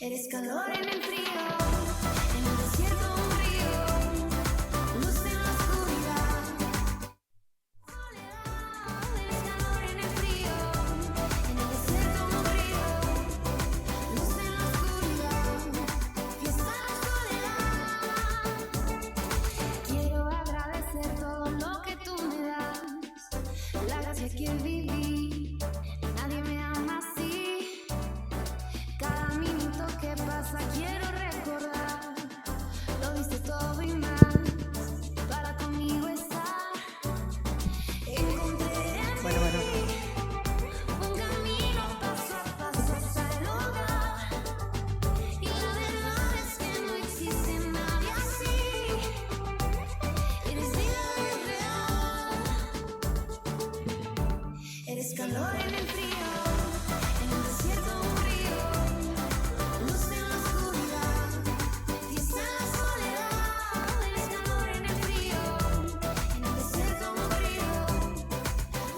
Eres calor en el frío, en el desierto un río, luz en la oscuridad. Soledad, eres calor en el frío, en el desierto un río, luz en la oscuridad. Fiesta en la soledad. Quiero agradecer todo lo que tú me das, la gracia que viví. Nadie me ama así. Cada minuto que pasa quiero recordar. Lo diste todo y más para conmigo estar. Encontré en ti un camino paso a paso hasta el hogar. Y la verdad es que no existe nadie así. Eres vida, eres real. Eres calor en el frío, en el desierto un río, luz en la oscuridad. Fiesta en la soledad. Eres calor en el frío, en el desierto un río,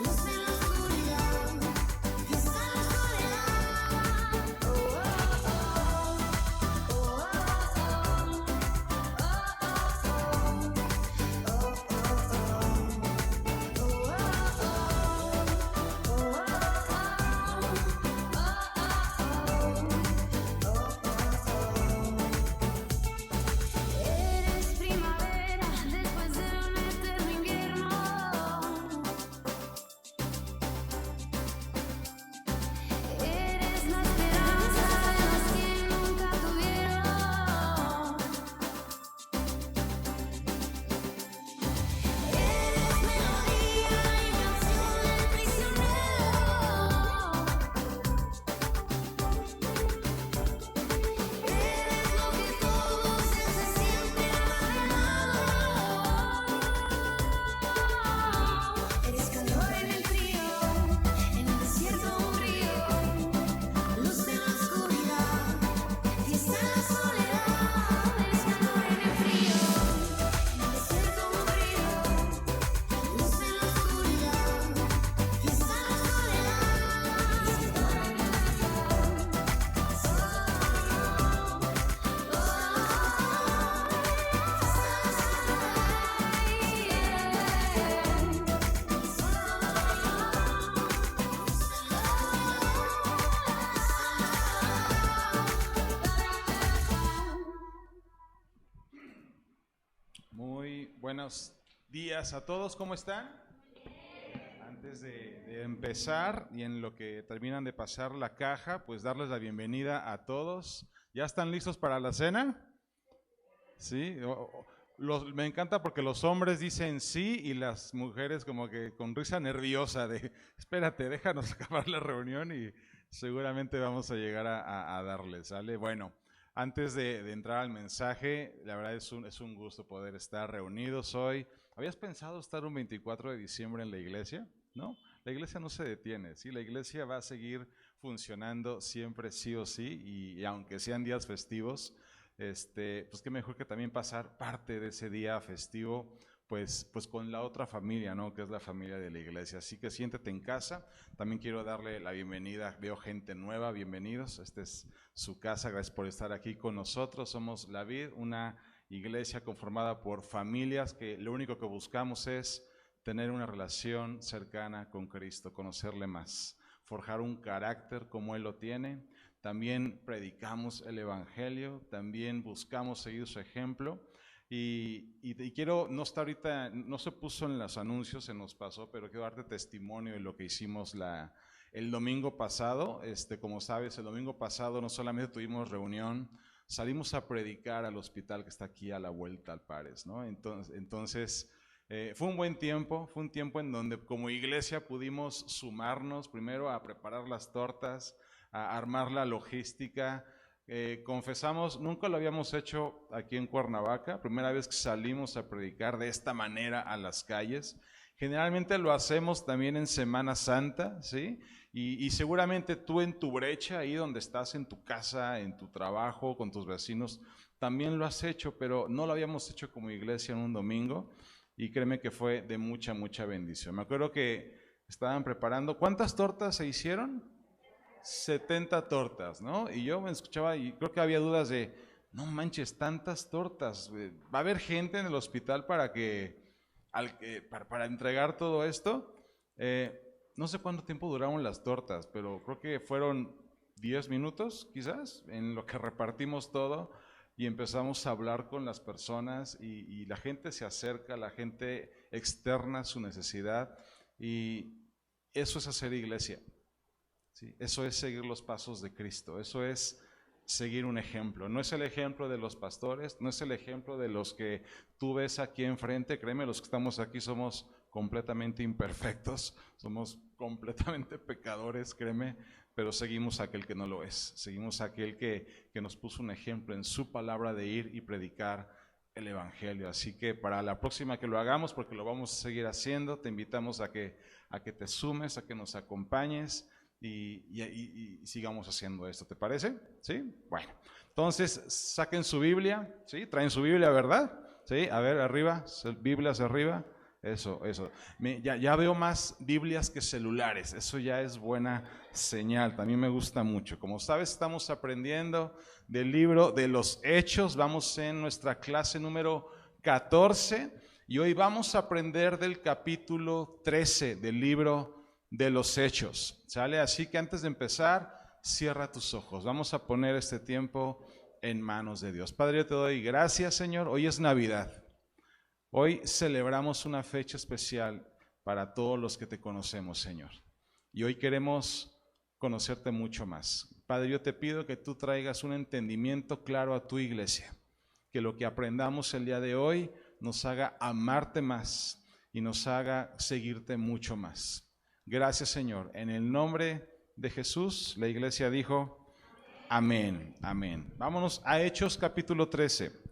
luz en la oscuridad. Fiesta en la soledad. Oh, oh, oh, oh, oh, Eres primavera después de un eterno invierno. Eres la esperanza de los que nunca tuvieron. Eres melodía y canción del prisionero. Eres lo que todos necesitan. Eres calor en el frío, en el desierto un río, luz en la oscuridad. Fiesta en la soledad. Eres calor en el frío, en el desierto un río, luz en la oscuridad. Fiesta en la Muy buenos días a todos, ¿cómo están? Antes de empezar y en lo que terminan de pasar la caja, pues darles la bienvenida a todos. ¿Ya están listos para la cena? Sí, me encanta porque los hombres dicen sí y las mujeres como que con risa nerviosa de espérate, déjanos acabar la reunión y seguramente vamos a llegar a darles, ¿sale? Bueno, antes de entrar al mensaje, la verdad es un gusto poder estar reunidos hoy. ¿Habías pensado estar un 24 de diciembre en la iglesia? ¿No? La iglesia no se detiene, ¿sí? La iglesia va a seguir funcionando siempre sí o sí y aunque sean días festivos, pues qué mejor que también pasar parte de ese día festivo pues con la otra familia, ¿no? Que es la familia de la iglesia. Así que siéntete en casa. También quiero darle la bienvenida, veo gente nueva, bienvenidos. Esta es su casa, gracias por estar aquí con nosotros. Somos La Vid, una iglesia conformada por familias que lo único que buscamos es tener una relación cercana con Cristo, conocerle más, forjar un carácter como Él lo tiene. También predicamos el Evangelio, también buscamos seguir su ejemplo. Y quiero, no está ahorita, no se puso en los anuncios, se nos pasó, pero quiero darte testimonio de lo que hicimos el domingo pasado. Como sabes, el domingo pasado no solamente tuvimos reunión, salimos a predicar al hospital que está aquí a la vuelta al Pares, ¿no? Entonces fue un buen tiempo, fue un tiempo en donde como iglesia pudimos sumarnos primero a preparar las tortas, a armar la logística. Confesamos, nunca lo habíamos hecho aquí en Cuernavaca, primera vez que salimos a predicar de esta manera a las calles. Generalmente lo hacemos también en Semana Santa, ¿sí? Y seguramente tú en tu brecha, ahí donde estás en tu casa, en tu trabajo, con tus vecinos, también lo has hecho, pero no lo habíamos hecho como iglesia en un domingo y créeme que fue de mucha bendición. Me acuerdo que estaban preparando, ¿cuántas tortas se hicieron? 70 tortas, ¿no? Y yo me escuchaba y creo que había dudas de, no manches, tantas tortas. ¿Va a haber gente en el hospital para entregar todo esto? No sé cuánto tiempo duraron las tortas, pero creo que fueron 10 minutos quizás en lo que repartimos todo y empezamos a hablar con las personas y la gente se acerca, la gente externa su necesidad y eso es hacer iglesia. ¿Sí? Eso es seguir los pasos de Cristo, eso es seguir un ejemplo. No es el ejemplo de los pastores, no es el ejemplo de los que tú ves aquí enfrente. Créeme, los que estamos aquí somos completamente imperfectos, somos completamente pecadores, créeme, pero seguimos a aquel que no lo es. Seguimos a aquel que nos puso un ejemplo en su palabra de ir y predicar el evangelio. Así que para la próxima que lo hagamos, porque lo vamos a seguir haciendo, te invitamos a que te sumes, a que nos acompañes y sigamos haciendo esto. ¿Te parece? ¿Sí? Bueno, entonces saquen su Biblia, ¿sí? Traen su Biblia, ¿verdad? ¿Sí? A ver, arriba, Biblias arriba. Eso. Ya veo más Biblias que celulares, eso ya es buena señal, también me gusta mucho. Como sabes, estamos aprendiendo del libro de los Hechos, vamos en nuestra clase número 14 y hoy vamos a aprender del capítulo 13 del libro de los Hechos, ¿sale? Así que antes de empezar, cierra tus ojos, vamos a poner este tiempo en manos de Dios. Padre, yo te doy gracias, Señor, hoy es Navidad. Hoy celebramos una fecha especial para todos los que te conocemos, Señor. Y hoy queremos conocerte mucho más. Padre, yo te pido que tú traigas un entendimiento claro a tu iglesia. Que lo que aprendamos el día de hoy nos haga amarte más y nos haga seguirte mucho más. Gracias, Señor. En el nombre de Jesús, la iglesia dijo, amén, amén. Vámonos a Hechos capítulo 13.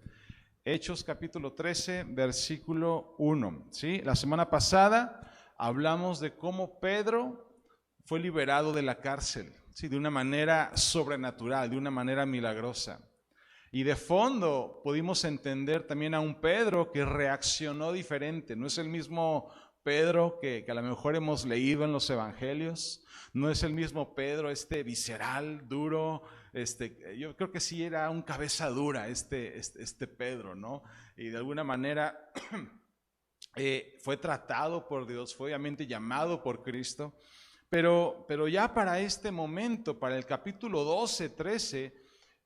Hechos capítulo 13, versículo 1. ¿Sí? La semana pasada hablamos de cómo Pedro fue liberado de la cárcel, ¿sí? De una manera sobrenatural, de una manera milagrosa. Y de fondo pudimos entender también a un Pedro que reaccionó diferente. No es el mismo Pedro que a lo mejor hemos leído en los evangelios. No es el mismo Pedro visceral, duro. Yo creo que sí era un cabeza dura este Pedro, ¿no? Y de alguna manera fue tratado por Dios, fue obviamente llamado por Cristo, pero ya para este momento, para el capítulo 12, 13,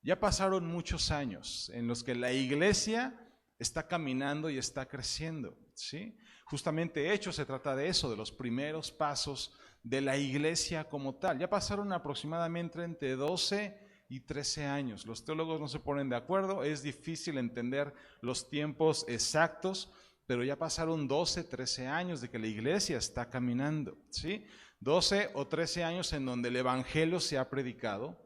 ya pasaron muchos años en los que la iglesia está caminando y está creciendo, ¿sí? Justamente Hechos se trata de eso, de los primeros pasos de la iglesia como tal. Ya pasaron aproximadamente entre 12 y 13 años. Los teólogos no se ponen de acuerdo, es difícil entender los tiempos exactos, pero ya pasaron 12, 13 años de que la iglesia está caminando, ¿sí? 12 o 13 años en donde el evangelio se ha predicado,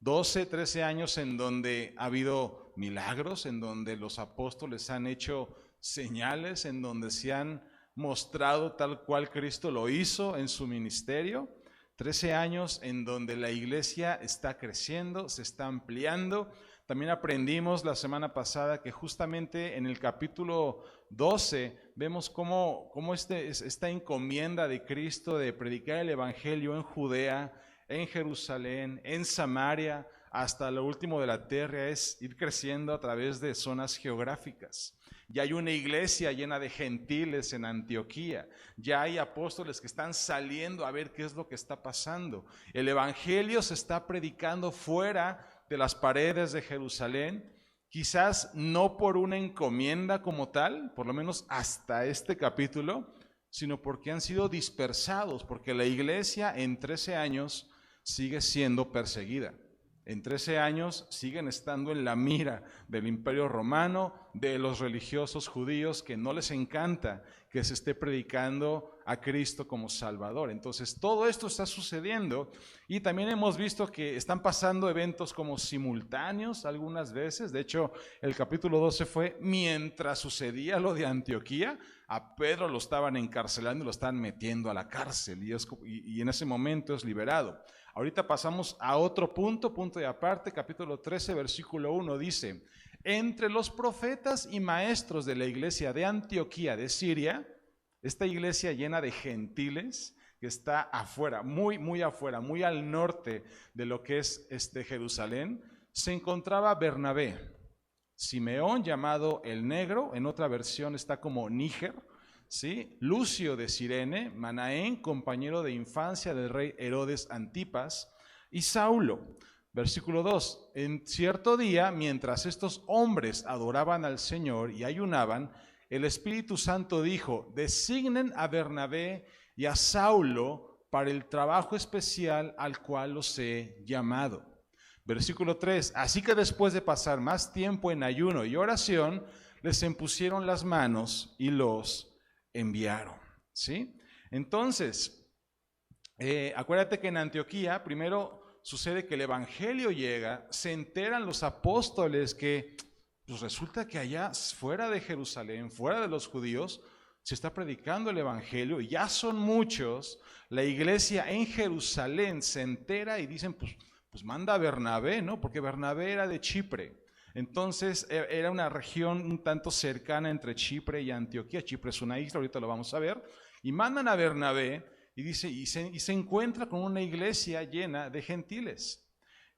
12, 13 años en donde ha habido milagros, en donde los apóstoles han hecho señales, en donde se han mostrado tal cual Cristo lo hizo en su ministerio. 13 años en donde la iglesia está creciendo, se está ampliando. También aprendimos la semana pasada que justamente en el capítulo 12 vemos cómo esta encomienda de Cristo de predicar el evangelio en Judea, en Jerusalén, en Samaria, hasta lo último de la tierra, es ir creciendo a través de zonas geográficas. Ya hay una iglesia llena de gentiles en Antioquía, ya hay apóstoles que están saliendo a ver qué es lo que está pasando. El evangelio se está predicando fuera de las paredes de Jerusalén, quizás no por una encomienda como tal, por lo menos hasta este capítulo, sino porque han sido dispersados, porque la iglesia en 13 años sigue siendo perseguida. En 13 años siguen estando en la mira del Imperio Romano, de los religiosos judíos que no les encanta que se esté predicando a Cristo como Salvador. Entonces todo esto está sucediendo y también hemos visto que están pasando eventos como simultáneos algunas veces. De hecho, el capítulo 12 fue mientras sucedía lo de Antioquía. A Pedro lo estaban encarcelando y lo estaban metiendo a la cárcel y en ese momento es liberado. Ahorita pasamos a otro punto y aparte, capítulo 13, versículo 1 dice: entre los profetas y maestros de la iglesia de Antioquía de Siria, esta iglesia llena de gentiles que está afuera, muy afuera, muy al norte de lo que es Jerusalén, se encontraba Bernabé, Simeón llamado el Negro, en otra versión está como Níger, ¿sí? Lucio de Cirene, Manaén, compañero de infancia del rey Herodes Antipas, y Saulo. Versículo 2, en cierto día, mientras estos hombres adoraban al Señor y ayunaban, el Espíritu Santo dijo, designen a Bernabé y a Saulo para el trabajo especial al cual los he llamado. Versículo 3, así que después de pasar más tiempo en ayuno y oración, les impusieron las manos y los enviaron. ¿Sí? Entonces, acuérdate que en Antioquía primero sucede que el evangelio llega, se enteran los apóstoles que pues resulta que allá fuera de Jerusalén, fuera de los judíos, se está predicando el evangelio y ya son muchos. La iglesia en Jerusalén se entera y dicen, pues manda a Bernabé, ¿no? Porque Bernabé era de Chipre. Entonces era una región un tanto cercana entre Chipre y Antioquía. Chipre es una isla, ahorita lo vamos a ver. Y mandan a Bernabé y dice, y se encuentra con una iglesia llena de gentiles.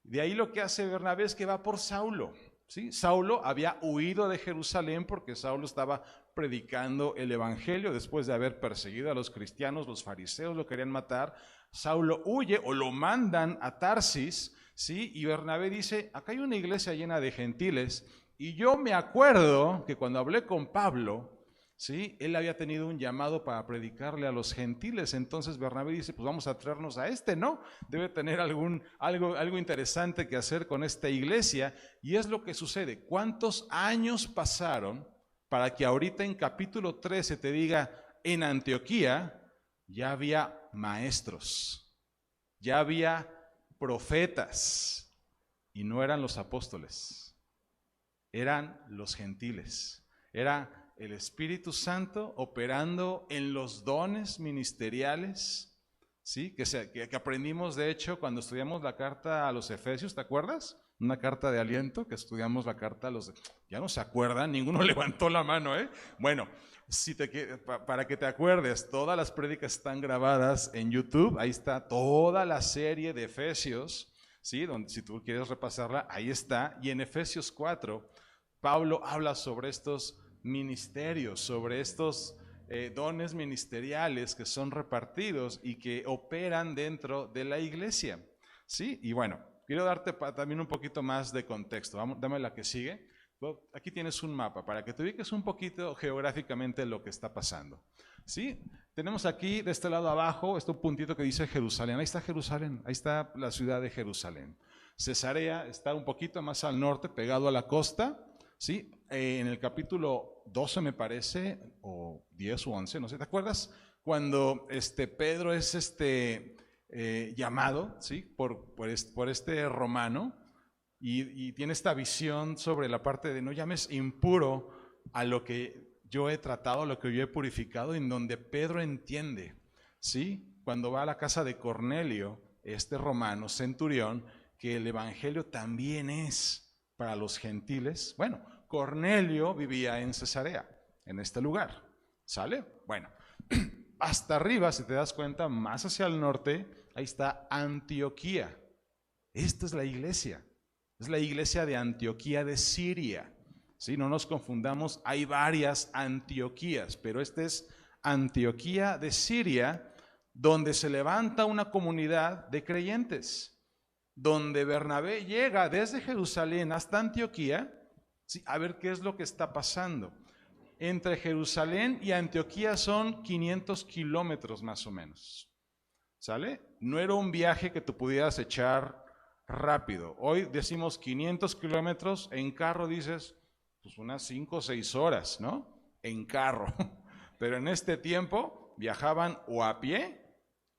De ahí lo que hace Bernabé es que va por Saulo. ¿Sí? Saulo había huido de Jerusalén porque Saulo estaba predicando el evangelio después de haber perseguido a los cristianos, los fariseos lo querían matar. Saulo huye o lo mandan a Tarsis, ¿sí? Y Bernabé dice, acá hay una iglesia llena de gentiles y yo me acuerdo que cuando hablé con Pablo, ¿sí? Él había tenido un llamado para predicarle a los gentiles. Entonces Bernabé dice, pues vamos a traernos a ¿no? Debe tener algo interesante que hacer con esta iglesia. Y es lo que sucede. ¿Cuántos años pasaron para que ahorita en capítulo 13 te diga, en Antioquía ya había maestros, ya había profetas, y no eran los apóstoles, eran los gentiles, era el Espíritu Santo operando en los dones ministeriales, ¿sí? Que aprendimos de hecho cuando estudiamos la carta a los Efesios, ¿te acuerdas? Una carta de aliento, que estudiamos la carta a los... Ya no se acuerdan, ninguno levantó la mano, ¿eh? Bueno, para que te acuerdes, todas las prédicas están grabadas en YouTube, ahí está toda la serie de Efesios, ¿sí? Donde si tú quieres repasarla, ahí está. Y en Efesios 4, Pablo habla sobre estos ministerios, sobre estos dones ministeriales que son repartidos y que operan dentro de la iglesia, ¿sí? Y bueno, quiero darte también un poquito más de contexto. Dame la que sigue. Aquí tienes un mapa para que te ubiques un poquito geográficamente lo que está pasando, ¿sí? Tenemos aquí de este lado abajo un puntito que dice Jerusalén. Ahí está Jerusalén, ahí está la ciudad de Jerusalén. Cesarea está un poquito más al norte, pegado a la costa, ¿sí? En el capítulo 12 me parece, o 10 o 11, no sé, ¿te acuerdas? Cuando Pedro es llamado, ¿sí? por este romano y tiene esta visión sobre la parte de no llames impuro a lo que yo he tratado, a lo que yo he purificado, en donde Pedro entiende, ¿sí? Cuando va a la casa de Cornelio, este romano centurión, que el evangelio también es para los gentiles. Bueno, Cornelio vivía en Cesarea, en este lugar, ¿sale? Bueno, hasta arriba, si te das cuenta, más hacia el norte, ahí está Antioquía. Esta es la iglesia de Antioquía de Siria, ¿sí? No nos confundamos, hay varias Antioquías, pero esta es Antioquía de Siria, donde se levanta una comunidad de creyentes, donde Bernabé llega desde Jerusalén hasta Antioquía, ¿sí? A ver qué es lo que está pasando. Entre Jerusalén y Antioquía son 500 kilómetros más o menos, ¿sale? No era un viaje que tú pudieras echar rápido. Hoy decimos 500 kilómetros, en carro dices, pues unas 5 o 6 horas, ¿no? En carro. Pero en este tiempo viajaban o a pie,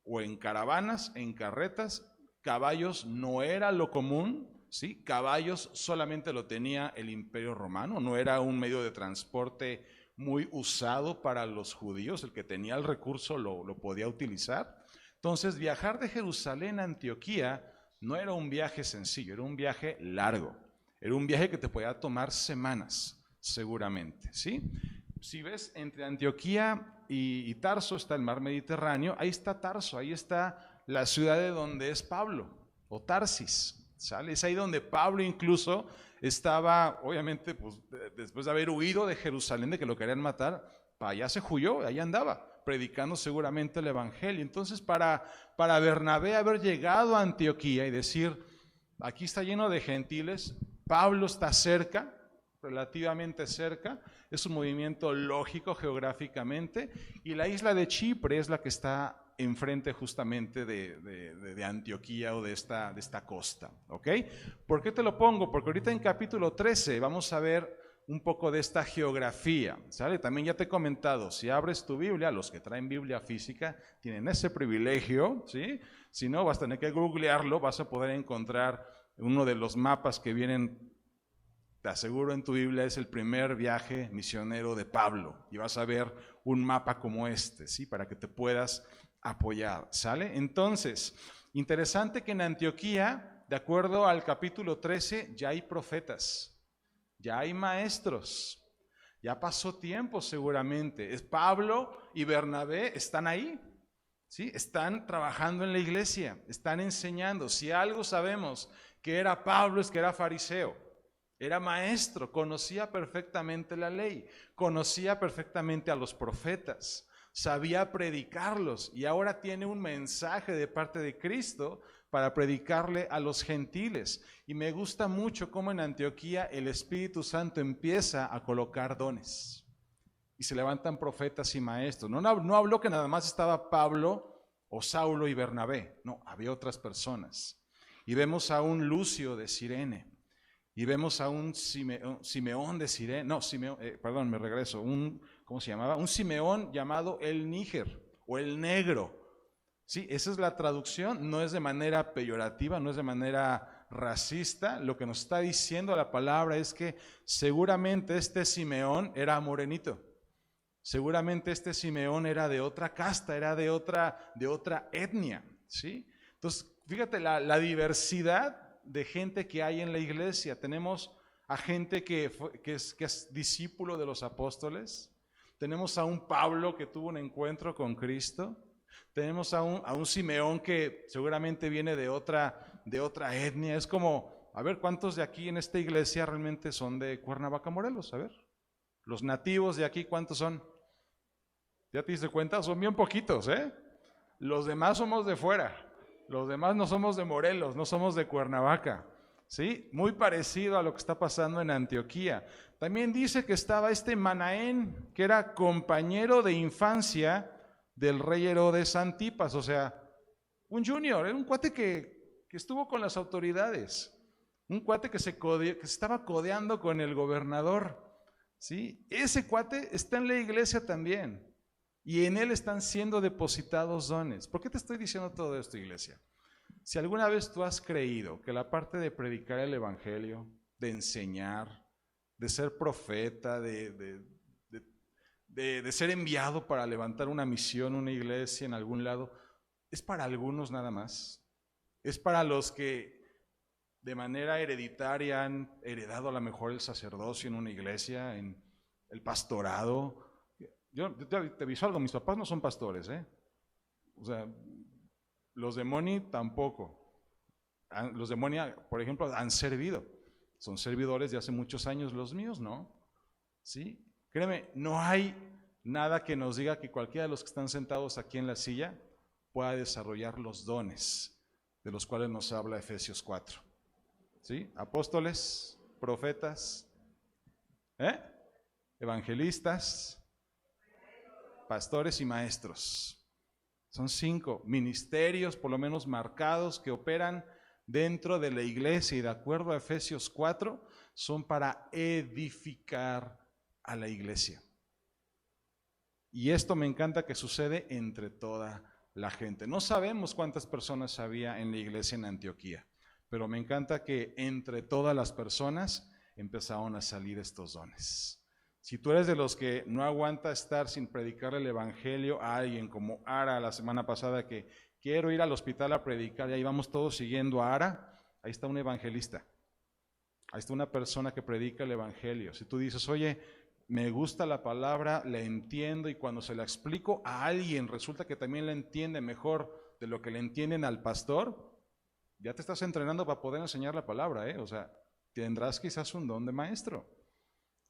o en caravanas, en carretas. Caballos no era lo común, ¿sí? Caballos solamente lo tenía el Imperio Romano, no era un medio de transporte muy usado para los judíos, el que tenía el recurso lo podía utilizar. Entonces, viajar de Jerusalén a Antioquía no era un viaje sencillo, era un viaje largo, era un viaje que te podía tomar semanas, seguramente, ¿sí? si ves entre Antioquía y Tarso está el mar Mediterráneo, ahí está Tarso, ahí está la ciudad de donde es Pablo, o Tarsis, ¿sale? Es ahí donde Pablo incluso estaba, obviamente, pues, después de haber huido de Jerusalén, de que lo querían matar, para allá se huyó, allá andaba, predicando seguramente el evangelio. Entonces, para Bernabé haber llegado a Antioquía y decir, aquí está lleno de gentiles, Pablo está cerca, relativamente cerca, es un movimiento lógico geográficamente, y la isla de Chipre es la que está enfrente justamente de Antioquía o de esta costa, ¿ok? ¿Por qué te lo pongo? Porque ahorita en capítulo 13 vamos a ver un poco de esta geografía, ¿sale? También ya te he comentado, si abres tu Biblia, los que traen Biblia física tienen ese privilegio, ¿sí? Si no, vas a tener que googlearlo, vas a poder encontrar uno de los mapas que vienen, te aseguro, en tu Biblia, es el primer viaje misionero de Pablo, y vas a ver un mapa como este, ¿sí? Para que te puedas apoyar, ¿sale? Entonces, interesante que en Antioquía, de acuerdo al capítulo 13, ya hay profetas, ya hay maestros, ya pasó tiempo seguramente. Es Pablo y Bernabé están ahí, ¿sí? Están trabajando en la iglesia, están enseñando. Si algo sabemos que era Pablo es que era fariseo, era maestro, conocía perfectamente la ley, conocía perfectamente a los profetas, sabía predicarlos, y ahora tiene un mensaje de parte de Cristo para predicarle a los gentiles. Y me gusta mucho cómo en Antioquía el Espíritu Santo empieza a colocar dones y se levantan profetas y maestros. No habló que nada más estaba Pablo o Saulo y Bernabé, no, había otras personas. Y vemos a un Lucio de Cirene, y vemos a un Simeón de Cirene, no, perdón, me regreso, ¿cómo se llamaba? Un Simeón llamado el Níger o el Negro. Sí, esa es la traducción, no es de manera peyorativa, no es de manera racista. Lo que nos está diciendo la palabra es que seguramente este Simeón era morenito, seguramente este Simeón era de otra casta, era de otra etnia, ¿sí? Entonces, fíjate la diversidad de gente que hay en la iglesia. Tenemos a gente que es discípulo de los apóstoles, tenemos a un Pablo que tuvo un encuentro con Cristo, tenemos a un Simeón que seguramente viene de otra etnia. Es como, a ver, ¿cuántos de aquí en esta iglesia realmente son de Cuernavaca, Morelos? A ver, los nativos de aquí, ¿cuántos son? ¿Ya te diste cuenta? Son bien poquitos, ¿eh? Los demás somos de fuera. Los demás no somos de Morelos, no somos de Cuernavaca, ¿sí? Muy parecido a lo que está pasando en Antioquía. También dice que estaba este Manaén, que era compañero de infancia del rey Herodes Antipas, o sea, un junior, era un cuate que estuvo con las autoridades, un cuate que se estaba codeando con el gobernador, ¿sí? Ese cuate está en la iglesia también. Y en él están siendo depositados dones. ¿Por qué te estoy diciendo todo esto, iglesia? Si alguna vez tú has creído que la parte de predicar el evangelio, de enseñar, de ser profeta, de ser enviado para levantar una misión, una iglesia en algún lado, es para algunos nada más. Es para los que de manera hereditaria han heredado a lo mejor el sacerdocio en una iglesia, en el pastorado. Yo te aviso algo, mis papás no son pastores, ¿eh? O sea, los de Moni tampoco. Los de Moni, por ejemplo, han servido. Son servidores de hace muchos años, los míos no. ¿Sí? Créeme, no hay nada que nos diga que cualquiera de los que están sentados aquí en la silla pueda desarrollar los dones de los cuales nos habla Efesios 4. ¿Sí? Apóstoles, profetas, evangelistas, pastores y maestros. Son 5 ministerios por lo menos marcados que operan dentro de la iglesia, y de acuerdo a Efesios 4 son para edificar a la iglesia. Y esto me encanta que sucede entre toda la gente. No sabemos cuántas personas había en la iglesia en Antioquía, pero me encanta que entre todas las personas empezaron a salir estos dones. Si tú eres de los que no aguanta estar sin predicar el evangelio a alguien, como Ara la semana pasada, que quiero ir al hospital a predicar, y ahí vamos todos siguiendo a Ara, ahí está un evangelista, ahí está una persona que predica el evangelio. Si tú dices, oye, me gusta la palabra, la entiendo, y cuando se la explico a alguien resulta que también la entiende mejor de lo que le entienden al pastor, ya te estás entrenando para poder enseñar la palabra, O sea, tendrás quizás un don de maestro.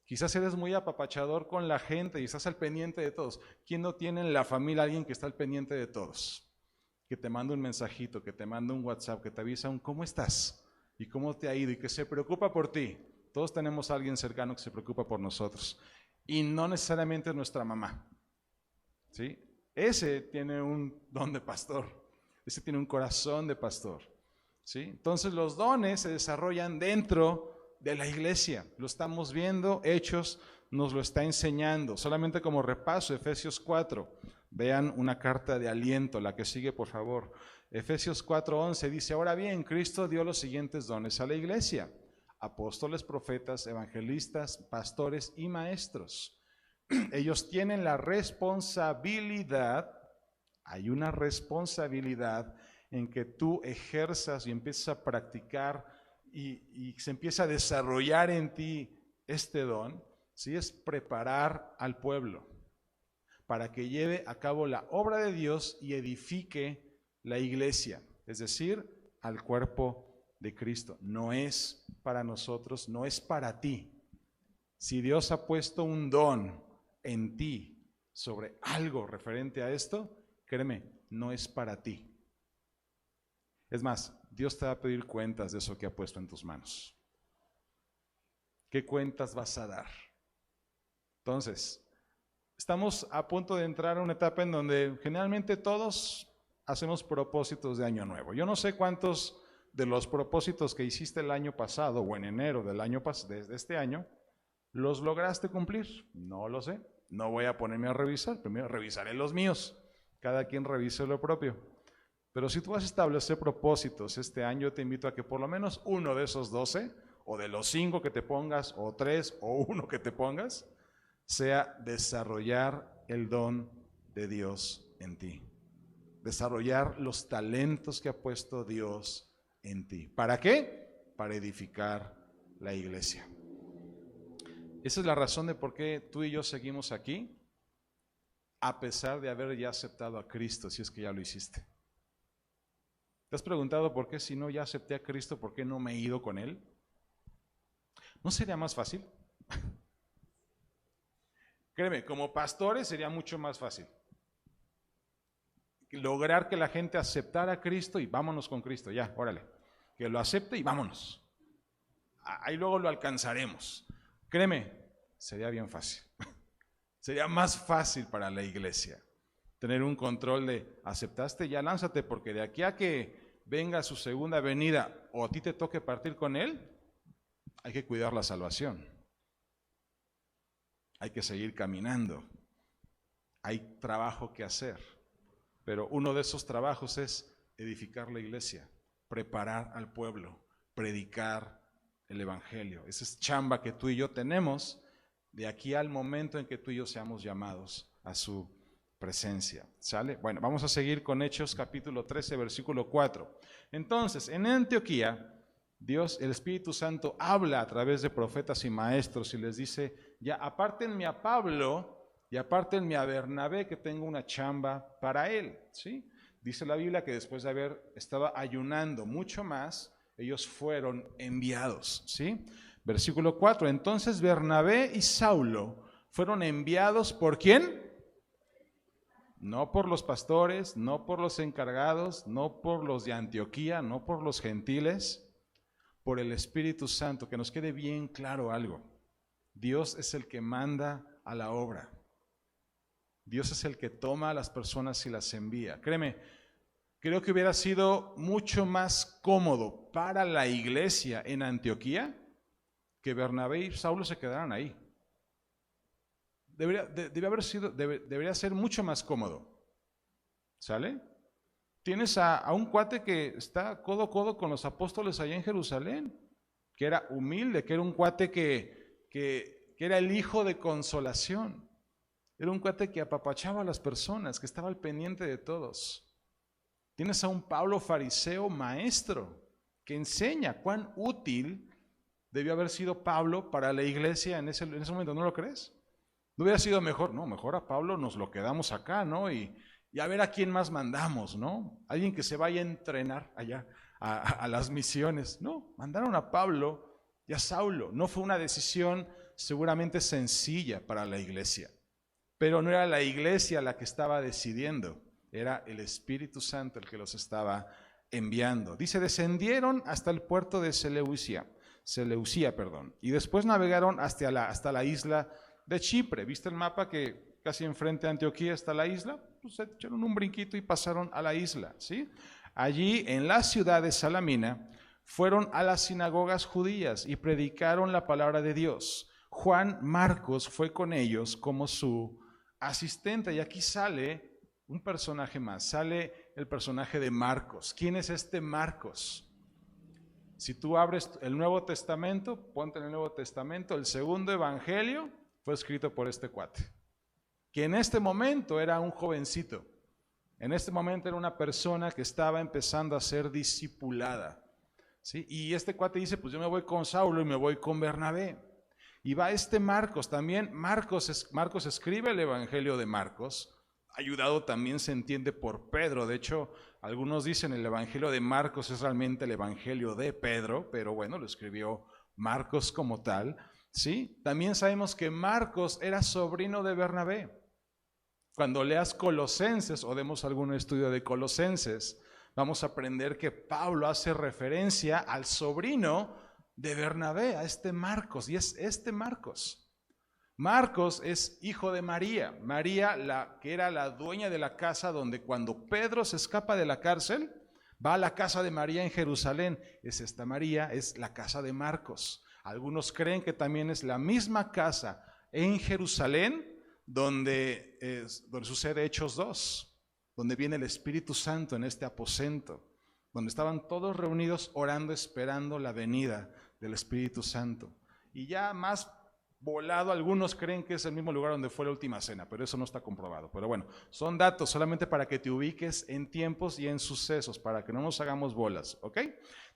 Quizás eres muy apapachador con la gente y estás al pendiente de todos. ¿Quién no tiene en la familia alguien que está al pendiente de todos? Que te manda un mensajito, que te manda un WhatsApp, que te avisa un ¿cómo estás? Y cómo te ha ido, y que se preocupa por ti. Todos tenemos a alguien cercano que se preocupa por nosotros. Y no necesariamente es nuestra mamá, ¿sí? Ese tiene un don de pastor. Ese tiene un corazón de pastor, ¿sí? Entonces los dones se desarrollan dentro de la iglesia. Lo estamos viendo, Hechos nos lo está enseñando. Solamente como repaso, Efesios 4. Vean una carta de aliento, la que sigue por favor. Efesios 4:11 dice: ahora bien, Cristo dio los siguientes dones a la iglesia: apóstoles, profetas, evangelistas, pastores y maestros. Ellos tienen la responsabilidad, hay una responsabilidad en que tú ejerzas y empiezas a practicar y se empieza a desarrollar en ti este don, ¿sí? Es preparar al pueblo para que lleve a cabo la obra de Dios y edifique la iglesia, es decir, al cuerpo de Cristo. No es para nosotros, no es para ti. Si Dios ha puesto un don en ti sobre algo referente a esto, créeme, no es para ti. Es más, Dios te va a pedir cuentas de eso que ha puesto en tus manos. ¿Qué cuentas vas a dar? Entonces, estamos a punto de entrar a una etapa en donde generalmente todos hacemos propósitos de año nuevo. Yo no sé cuántos de los propósitos que hiciste el año pasado o en enero del año de este año los lograste cumplir. No lo sé. No voy a ponerme a revisar. Primero revisaré los míos. Cada quien revise lo propio. Pero si tú vas a establecer propósitos este año, yo te invito a que por lo menos uno de esos 12, o de los 5 que te pongas, o 3, o 1 que te pongas, sea desarrollar el don de Dios en ti. Desarrollar los talentos que ha puesto Dios en ti. ¿Para qué? Para edificar la iglesia. Esa es la razón de por qué tú y yo seguimos aquí, a pesar de haber ya aceptado a Cristo, si es que ya lo hiciste. ¿Te has preguntado por qué, si no ya acepté a Cristo, por qué no me he ido con Él? ¿No sería más fácil? Créeme, como pastores sería mucho más fácil lograr que la gente aceptara a Cristo y vámonos con Cristo, ya, órale, que lo acepte y vámonos. Ahí luego lo alcanzaremos. Créeme, sería bien fácil. Sería más fácil para la iglesia tener un control de aceptaste, ya lánzate, porque de aquí a que venga su segunda venida o a ti te toque partir con Él, hay que cuidar la salvación. Hay que seguir caminando. Hay trabajo que hacer. Pero uno de esos trabajos es edificar la iglesia, preparar al pueblo, predicar el evangelio. Esa es chamba que tú y yo tenemos de aquí al momento en que tú y yo seamos llamados a su presencia. ¿Sale? Bueno, vamos a seguir con Hechos capítulo 13, versículo 4. Entonces, en Antioquía, Dios, el Espíritu Santo, habla a través de profetas y maestros y les dice: ya apártenme a Pablo y apártenme a Bernabé, que tengo una chamba para él, ¿sí? Dice la Biblia que después de haber estado ayunando mucho más, ellos fueron enviados, ¿sí? Versículo 4, entonces Bernabé y Saulo fueron enviados ¿por quién? No por los pastores, no por los encargados, no por los de Antioquía, no por los gentiles, por el Espíritu Santo. Que nos quede bien claro algo: Dios es el que manda a la obra. Dios es el que toma a las personas y las envía. Créeme, creo que hubiera sido mucho más cómodo para la iglesia en Antioquía que Bernabé y Saulo se quedaran ahí. Debería ser mucho más cómodo. ¿Sale? Tienes a un cuate que está codo a codo con los apóstoles allá en Jerusalén, que era humilde, que era un cuate que era el hijo de consolación. Era un cuate que apapachaba a las personas, que estaba al pendiente de todos. Tienes a un Pablo fariseo maestro que enseña. Cuán útil debió haber sido Pablo para la iglesia en ese momento, ¿no lo crees? ¿No hubiera sido mejor? No, mejor a Pablo nos lo quedamos acá, ¿no? Y a ver a quién más mandamos, ¿no? Alguien que se vaya a entrenar allá a las misiones. No, mandaron a Pablo y a Saulo. No fue una decisión seguramente sencilla para la iglesia, pero no era la iglesia la que estaba decidiendo, era el Espíritu Santo el que los estaba enviando. Dice, descendieron hasta el puerto de Seleucia, y después navegaron hasta la isla de Chipre. ¿Viste el mapa que casi enfrente de Antioquía está la isla? Pues se echaron un brinquito y pasaron a la isla, ¿sí? Allí en la ciudad de Salamina fueron a las sinagogas judías y predicaron la palabra de Dios. Juan Marcos fue con ellos como su asistente, y aquí sale un personaje más, sale el personaje de Marcos. ¿Quién es este Marcos? Si tú abres el Nuevo Testamento, ponte en el Nuevo Testamento, el segundo evangelio fue escrito por este cuate, que en este momento era un jovencito, en este momento era una persona que estaba empezando a ser discipulada, ¿sí? Y este cuate dice, pues yo me voy con Saulo y me voy con Bernabé. Y va este Marcos también. Marcos escribe el evangelio de Marcos, ayudado también se entiende por Pedro. De hecho, algunos dicen el evangelio de Marcos es realmente el evangelio de Pedro, pero bueno, lo escribió Marcos como tal, ¿sí? También sabemos que Marcos era sobrino de Bernabé. Cuando leas Colosenses o demos algún estudio de Colosenses, vamos a aprender que Pablo hace referencia al sobrino de Bernabé, a este Marcos, y es este Marcos. Marcos es hijo de María, que era la dueña de la casa donde cuando Pedro se escapa de la cárcel, va a la casa de María en Jerusalén. Es esta María, es la casa de Marcos. Algunos creen que también es la misma casa en Jerusalén donde sucede Hechos 2, donde viene el Espíritu Santo en este aposento, donde estaban todos reunidos orando, esperando la venida del Espíritu Santo. Y ya más volado, algunos creen que es el mismo lugar donde fue la última cena, pero eso no está comprobado. Pero bueno, son datos solamente para que te ubiques en tiempos y en sucesos, para que no nos hagamos bolas, ¿ok?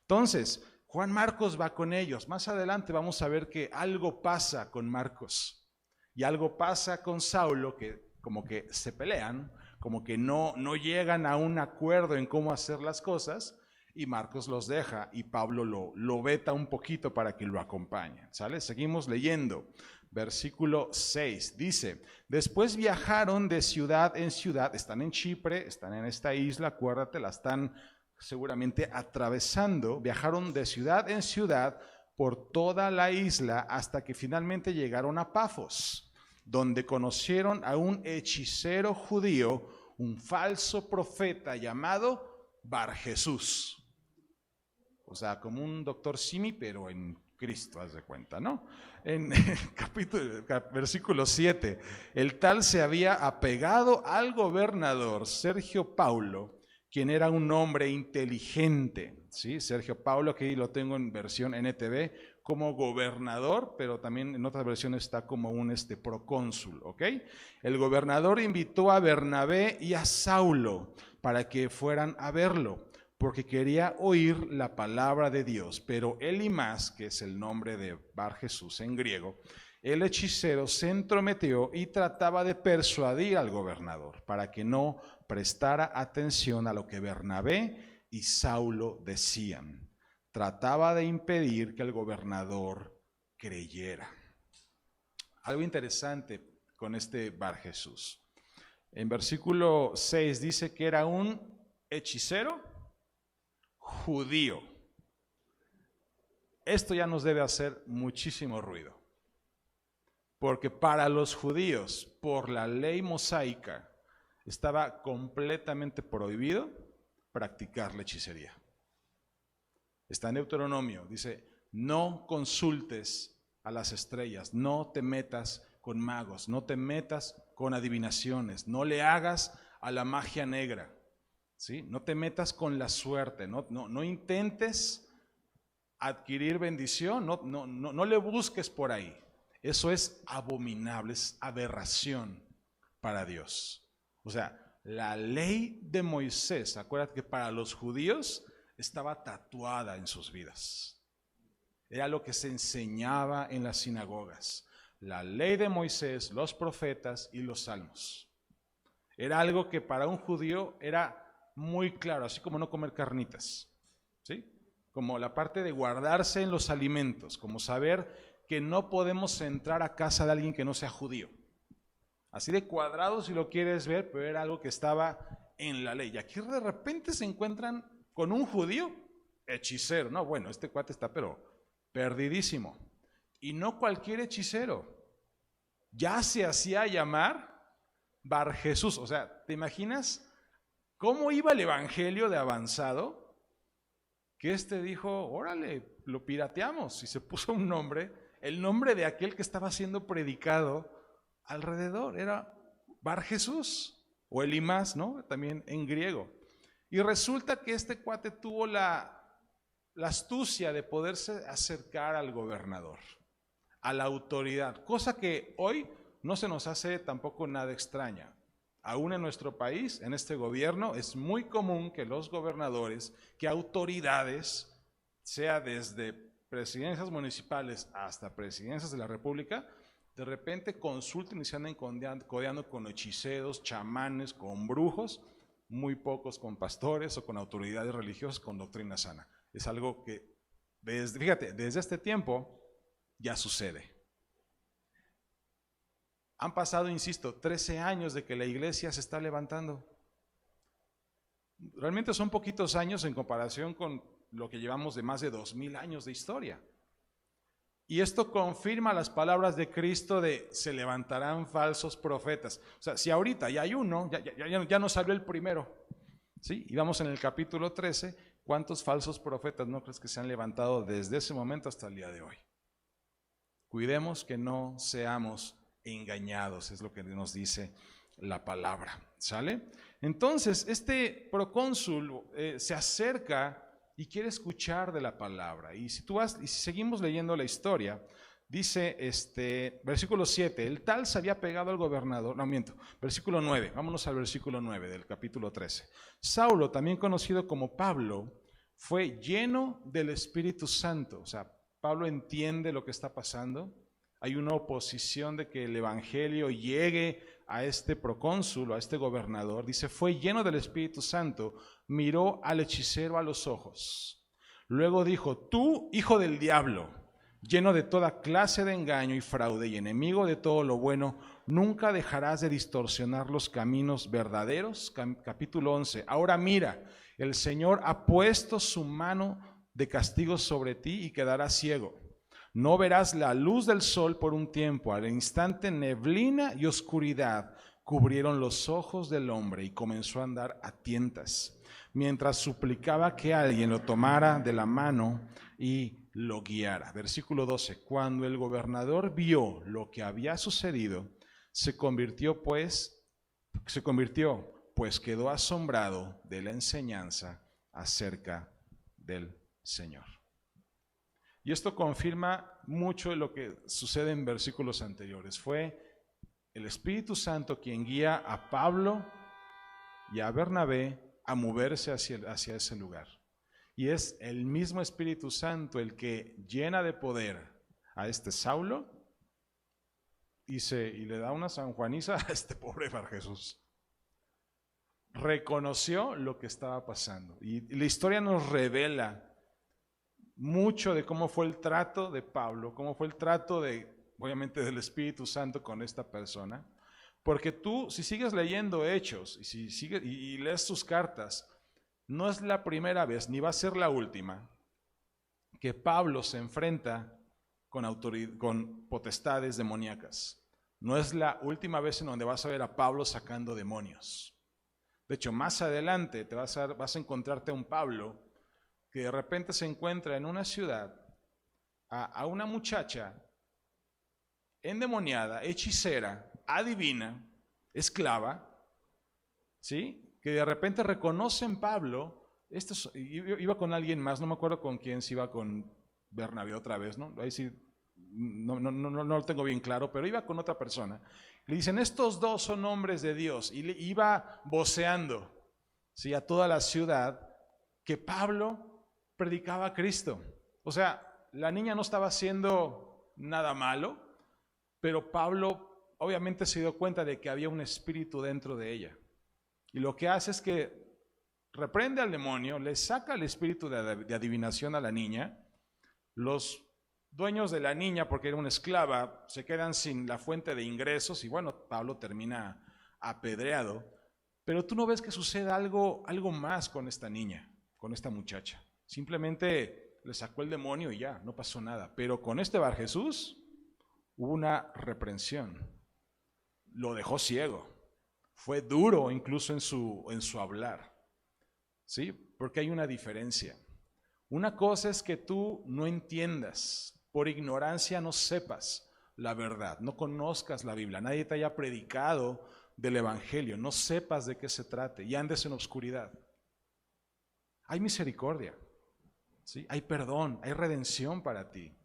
Entonces, Juan Marcos va con ellos. Más adelante vamos a ver que algo pasa con Marcos y algo pasa con Saulo, que como que se pelean, como que no llegan a un acuerdo en cómo hacer las cosas, y Marcos los deja y Pablo lo veta un poquito para que lo acompañe, ¿sale? Seguimos leyendo. Versículo 6 dice, después viajaron de ciudad en ciudad, están en Chipre, están en esta isla, acuérdate, la están seguramente atravesando, viajaron de ciudad en ciudad por toda la isla hasta que finalmente llegaron a Pafos, donde conocieron a un hechicero judío, un falso profeta llamado Barjesús. O sea, como un doctor Simi, pero en Cristo, haz de cuenta, ¿no? En versículo 7, el tal se había apegado al gobernador Sergio Paulo, quien era un hombre inteligente, ¿sí? Sergio Paulo, que lo tengo en versión NTV, como gobernador, pero también en otras versiones está como un procónsul, ¿ok? El gobernador invitó a Bernabé y a Saulo para que fueran a verlo, porque quería oír la palabra de Dios, pero Elimas, que es el nombre de Barjesús en griego, el hechicero se entrometió y trataba de persuadir al gobernador para que no prestara atención a lo que Bernabé y Saulo decían. Trataba de impedir que el gobernador creyera. Algo interesante con este Barjesús. En versículo 6 dice que era un hechicero judío. Esto ya nos debe hacer muchísimo ruido, porque para los judíos, por la ley mosaica, estaba completamente prohibido practicar la hechicería. Está en Deuteronomio, dice, no consultes a las estrellas, no te metas con magos, no te metas con adivinaciones, no le hagas a la magia negra, ¿sí? No te metas con la suerte, no intentes adquirir bendición, no le busques por ahí. Eso es abominable, es aberración para Dios. O sea, la ley de Moisés, acuérdate que para los judíos estaba tatuada en sus vidas. Era lo que se enseñaba en las sinagogas. la ley de Moisés, los profetas y los salmos. Era algo que para un judío era muy claro, así como no comer carnitas, ¿sí? Como la parte de guardarse en los alimentos, como saber que no podemos entrar a casa de alguien que no sea judío. Así de cuadrado si lo quieres ver, pero era algo que estaba en la ley. Y aquí de repente se encuentran con un judío hechicero. No, bueno, este cuate está pero perdidísimo. Y no cualquier hechicero. Ya se hacía llamar Bar Jesús. O sea, ¿te imaginas cómo iba el evangelio de avanzado? Que dijo, órale, lo pirateamos. Y se puso un nombre, el nombre de aquel que estaba siendo predicado alrededor. Era Bar Jesús, o Elimás, ¿no? También en griego. Y resulta que este cuate tuvo la astucia de poderse acercar al gobernador, a la autoridad, cosa que hoy no se nos hace tampoco nada extraña. Aún en nuestro país, en este gobierno, es muy común que los gobernadores, que autoridades, sea desde presidencias municipales hasta presidencias de la República, de repente consulten y se anden codeando con hechiceros, chamanes, con brujos, muy pocos con pastores o con autoridades religiosas con doctrina sana. Es algo que, desde este tiempo ya sucede. Han pasado, insisto, 13 años de que la iglesia se está levantando. Realmente son poquitos años en comparación con lo que llevamos de más de 2000 años de historia. Y esto confirma las palabras de Cristo de se levantarán falsos profetas. O sea, si ahorita ya hay uno, ya nos salió el primero, ¿sí? Y vamos en el capítulo 13, ¿cuántos falsos profetas no crees que se han levantado desde ese momento hasta el día de hoy? Cuidemos que no seamos engañados, es lo que nos dice la palabra, ¿sale? Entonces, este procónsul se acerca y quiere escuchar de la palabra. Y si seguimos leyendo la historia, dice versículo 7, el tal se había pegado al gobernador, no miento, versículo 9, vámonos al versículo 9 del capítulo 13. Saulo, también conocido como Pablo, fue lleno del Espíritu Santo. O sea, Pablo entiende lo que está pasando. Hay una oposición de que el evangelio llegue a este procónsul, a este gobernador. Dice, fue lleno del Espíritu Santo, miró al hechicero a los ojos. Luego dijo, tú, hijo del diablo, lleno de toda clase de engaño y fraude y enemigo de todo lo bueno, nunca dejarás de distorsionar los caminos verdaderos. Capítulo 11. Ahora mira, el Señor ha puesto su mano de castigo sobre ti y quedarás ciego. No verás la luz del sol por un tiempo. Al instante neblina y oscuridad cubrieron los ojos del hombre y comenzó a andar a tientas, mientras suplicaba que alguien lo tomara de la mano y lo guiara. Versículo 12. Cuando el gobernador vio lo que había sucedido, se convirtió, pues quedó asombrado de la enseñanza acerca del Señor. Y esto confirma mucho de lo que sucede en versículos anteriores. Fue el Espíritu Santo quien guía a Pablo y a Bernabé a moverse hacia ese lugar. Y es el mismo Espíritu Santo el que llena de poder a Saulo y le da una sanjuaniza a este pobre Bar Jesús. Reconoció lo que estaba pasando. Y la historia nos revela mucho de cómo fue el trato de Pablo, cómo fue el trato obviamente del Espíritu Santo con esta persona, porque tú, si sigues leyendo Hechos y lees sus cartas, no es la primera vez, ni va a ser la última, que Pablo se enfrenta con potestades demoníacas. No es la última vez en donde vas a ver a Pablo sacando demonios. De hecho, más adelante vas a encontrarte a un Pablo que de repente se encuentra en una ciudad a una muchacha endemoniada, hechicera, adivina, esclava, ¿sí? Que de repente reconoce en Pablo, iba con alguien más, no me acuerdo con quién, si iba con Bernabé otra vez, ¿no? Ahí sí, no lo tengo bien claro, pero iba con otra persona. Le dicen, estos dos son hombres de Dios, y iba voceando, ¿sí? A toda la ciudad que Pablo predicaba a Cristo. O sea, la niña no estaba haciendo nada malo, pero Pablo obviamente se dio cuenta de que había un espíritu dentro de ella. Y lo que hace es que reprende al demonio, le saca el espíritu de adivinación a la niña. Los dueños de la niña, porque era una esclava, se quedan sin la fuente de ingresos y bueno, Pablo termina apedreado. Pero tú no ves que suceda algo más con esta niña, con esta muchacha. Simplemente le sacó el demonio y ya, no pasó nada. Pero con este Bar Jesús hubo una reprensión. Lo dejó ciego. Fue duro incluso en su hablar. ¿Sí? Porque hay una diferencia. Una cosa es que tú no entiendas, por ignorancia no sepas la verdad, no conozcas la Biblia, nadie te haya predicado del Evangelio, no sepas de qué se trate y andes en obscuridad. Hay misericordia, ¿sí? Hay perdón, hay redención para ti.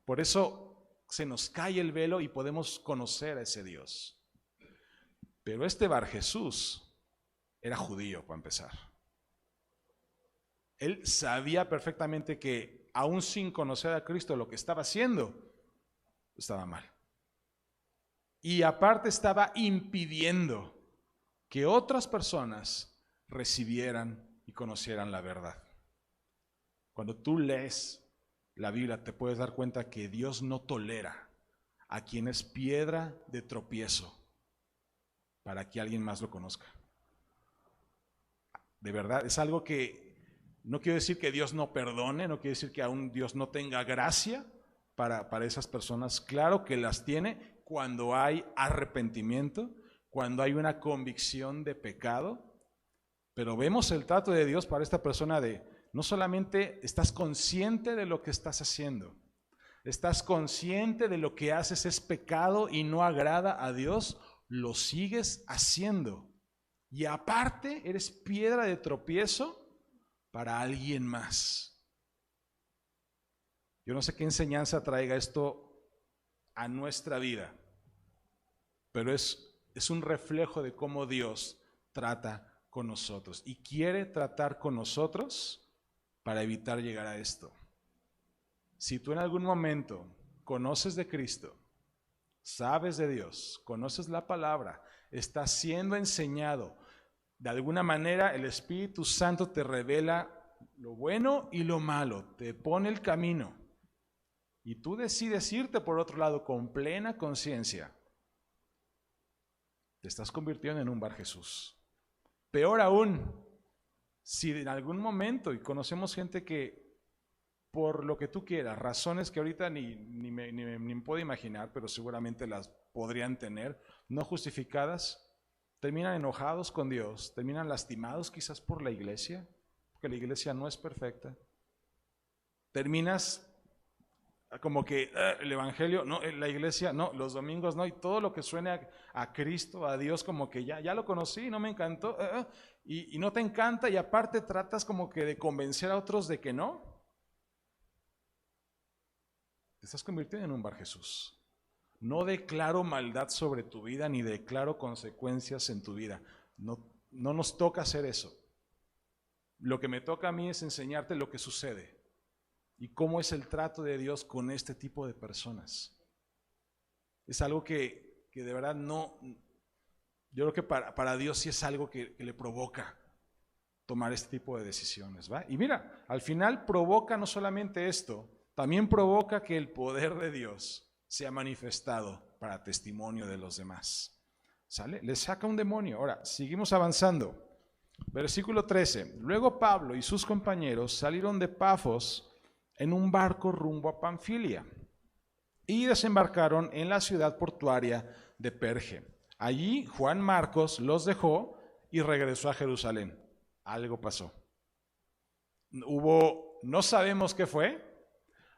Por eso se nos cae el velo y podemos conocer a ese Dios. Pero este Bar Jesús era judío, para empezar. Él sabía perfectamente que, aún sin conocer a Cristo, lo que estaba haciendo estaba mal. Y aparte estaba impidiendo que otras personas recibieran y conocieran la verdad. Cuando tú lees la Biblia, te puedes dar cuenta que Dios no tolera a quien es piedra de tropiezo para que alguien más lo conozca. De verdad, es algo que no quiero decir que Dios no perdone, no quiero decir que aún Dios no tenga gracia para esas personas. Claro que las tiene cuando hay arrepentimiento, cuando hay una convicción de pecado, pero vemos el trato de Dios para esta persona de no solamente estás consciente de lo que estás haciendo, estás consciente de lo que haces es pecado y no agrada a Dios, lo sigues haciendo. Y aparte eres piedra de tropiezo para alguien más. Yo no sé qué enseñanza traiga esto a nuestra vida, pero es un reflejo de cómo Dios trata con nosotros y quiere tratar con nosotros para evitar llegar a esto. Si tú en algún momento conoces de Cristo, sabes de Dios, conoces la palabra, estás siendo enseñado, de alguna manera el Espíritu Santo te revela lo bueno y lo malo, te pone el camino y tú decides irte por otro lado con plena conciencia, te estás convirtiendo en un Bar Jesús. Peor aún, si en algún momento, y conocemos gente que por lo que tú quieras, razones que ahorita ni puedo imaginar, pero seguramente las podrían tener, no justificadas, terminan enojados con Dios, terminan lastimados quizás por la iglesia, porque la iglesia no es perfecta. Terminas como que el evangelio, no, la iglesia, no, los domingos no, y todo lo que suene a Cristo, a Dios, como que ya lo conocí, no me encantó, y no te encanta, y aparte tratas como que de convencer a otros de que no. Te estás convirtiendo en un Bar Jesús. No declaro maldad sobre tu vida, ni declaro consecuencias en tu vida. No nos toca hacer eso. Lo que me toca a mí es enseñarte lo que sucede y cómo es el trato de Dios con este tipo de personas. Es algo que de verdad no, yo creo que para Dios sí es algo que le provoca tomar este tipo de decisiones, ¿va? Y mira, al final provoca no solamente esto, también provoca que el poder de Dios sea manifestado para testimonio de los demás. ¿Sale? Le saca un demonio. Ahora, seguimos avanzando. Versículo 13. Luego Pablo y sus compañeros salieron de Pafos en un barco rumbo a Panfilia y desembarcaron en la ciudad portuaria de Perge. Allí Juan Marcos los dejó y regresó a Jerusalén. Algo pasó. No sabemos qué fue.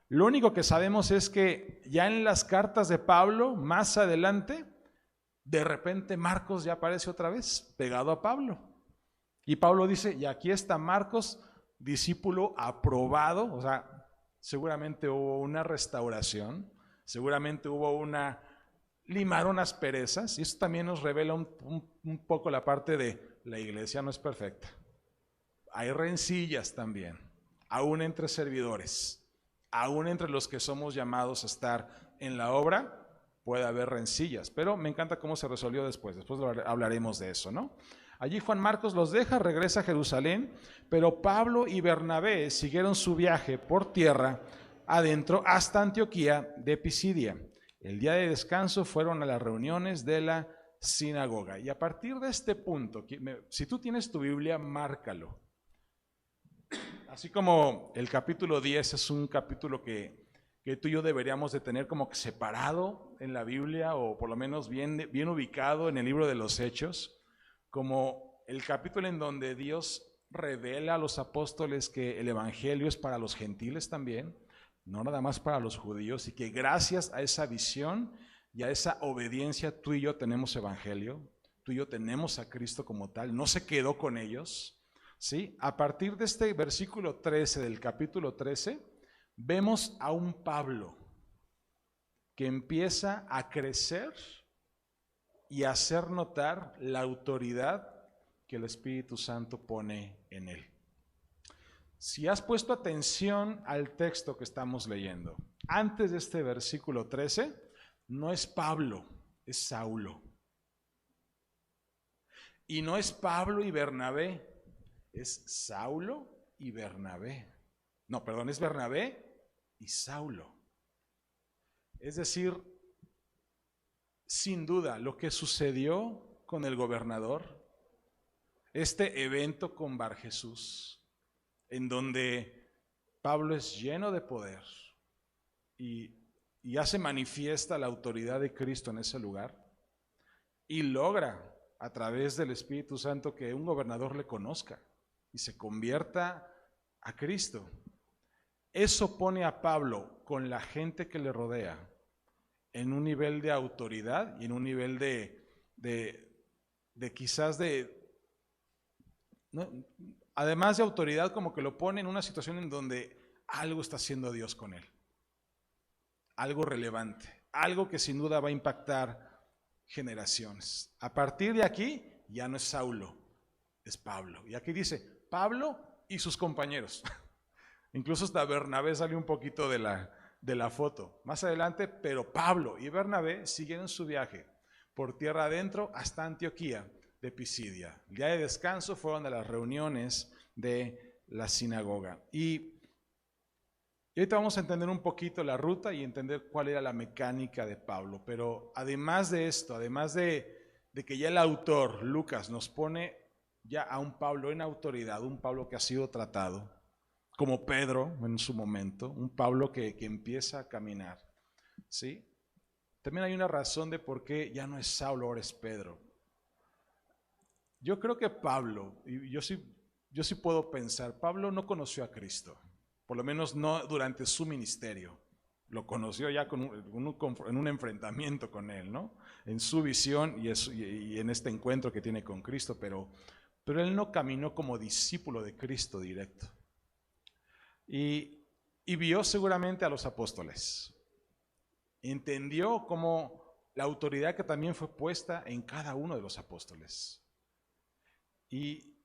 Lo único que sabemos es que ya en las cartas de Pablo, más adelante, de repente Marcos ya aparece otra vez, pegado a Pablo. Y Pablo dice, y aquí está Marcos, discípulo aprobado, o sea, seguramente hubo una restauración, seguramente hubo limaron las perezas, y eso también nos revela un poco la parte de la iglesia no es perfecta. Hay rencillas también, aún entre servidores. Aún entre los que somos llamados a estar en la obra, puede haber rencillas, pero me encanta cómo se resolvió después hablaremos de eso, ¿no? Allí Juan Marcos los deja, regresa a Jerusalén, pero Pablo y Bernabé siguieron su viaje por tierra adentro hasta Antioquía de Pisidia. El día de descanso fueron a las reuniones de la sinagoga. Y a partir de este punto, si tú tienes tu Biblia, márcalo. Así como el capítulo 10 es un capítulo que tú y yo deberíamos de tener como que separado en la Biblia, o por lo menos bien ubicado en el libro de los Hechos, como el capítulo en donde Dios revela a los apóstoles que el evangelio es para los gentiles también, no nada más para los judíos, y que gracias a esa visión y a esa obediencia tú y yo tenemos evangelio, tú y yo tenemos a Cristo como tal, no se quedó con ellos, ¿sí? A partir de este versículo 13 del capítulo 13, vemos a un Pablo que empieza a crecer y a hacer notar la autoridad que el Espíritu Santo pone en él. Si has puesto atención al texto que estamos leyendo, antes de este versículo 13, no es Pablo, es Saulo. Y no es Pablo y Bernabé, es Saulo y Bernabé. No, perdón, es Bernabé y Saulo. Es decir, sin duda, lo que sucedió con el gobernador, este evento con Bar Jesús, en donde Pablo es lleno de poder y ya se manifiesta la autoridad de Cristo en ese lugar, y logra a través del Espíritu Santo que un gobernador le conozca y se convierta a Cristo. Eso pone a Pablo con la gente que le rodea en un nivel de autoridad y en un nivel de quizás ¿no? Además de autoridad, como que lo pone en una situación en donde algo está haciendo Dios con él. Algo relevante, algo que sin duda va a impactar generaciones. A partir de aquí ya no es Saulo, es Pablo. Y aquí dice Pablo y sus compañeros. Incluso hasta Bernabé sale un poquito de la foto más adelante, pero Pablo y Bernabé siguieron su viaje por tierra adentro hasta Antioquía de Pisidia. El día de descanso fueron a las reuniones de la sinagoga. Y ahorita vamos a entender un poquito la ruta y entender cuál era la mecánica de Pablo. Pero además de esto, además de que ya el autor, Lucas, nos pone ya a un Pablo en autoridad, un Pablo que ha sido tratado, como Pedro en su momento, un Pablo que empieza a caminar, ¿sí? También hay una razón de por qué ya no es Saulo, ahora es Pedro. Yo creo que Pablo, y yo sí puedo pensar, Pablo no conoció a Cristo, por lo menos no durante su ministerio. Lo conoció ya en un enfrentamiento con él, ¿no? En su visión y en este encuentro que tiene con Cristo, pero él no caminó como discípulo de Cristo directo. Y vio seguramente a los apóstoles. Entendió como la autoridad que también fue puesta en cada uno de los apóstoles. Y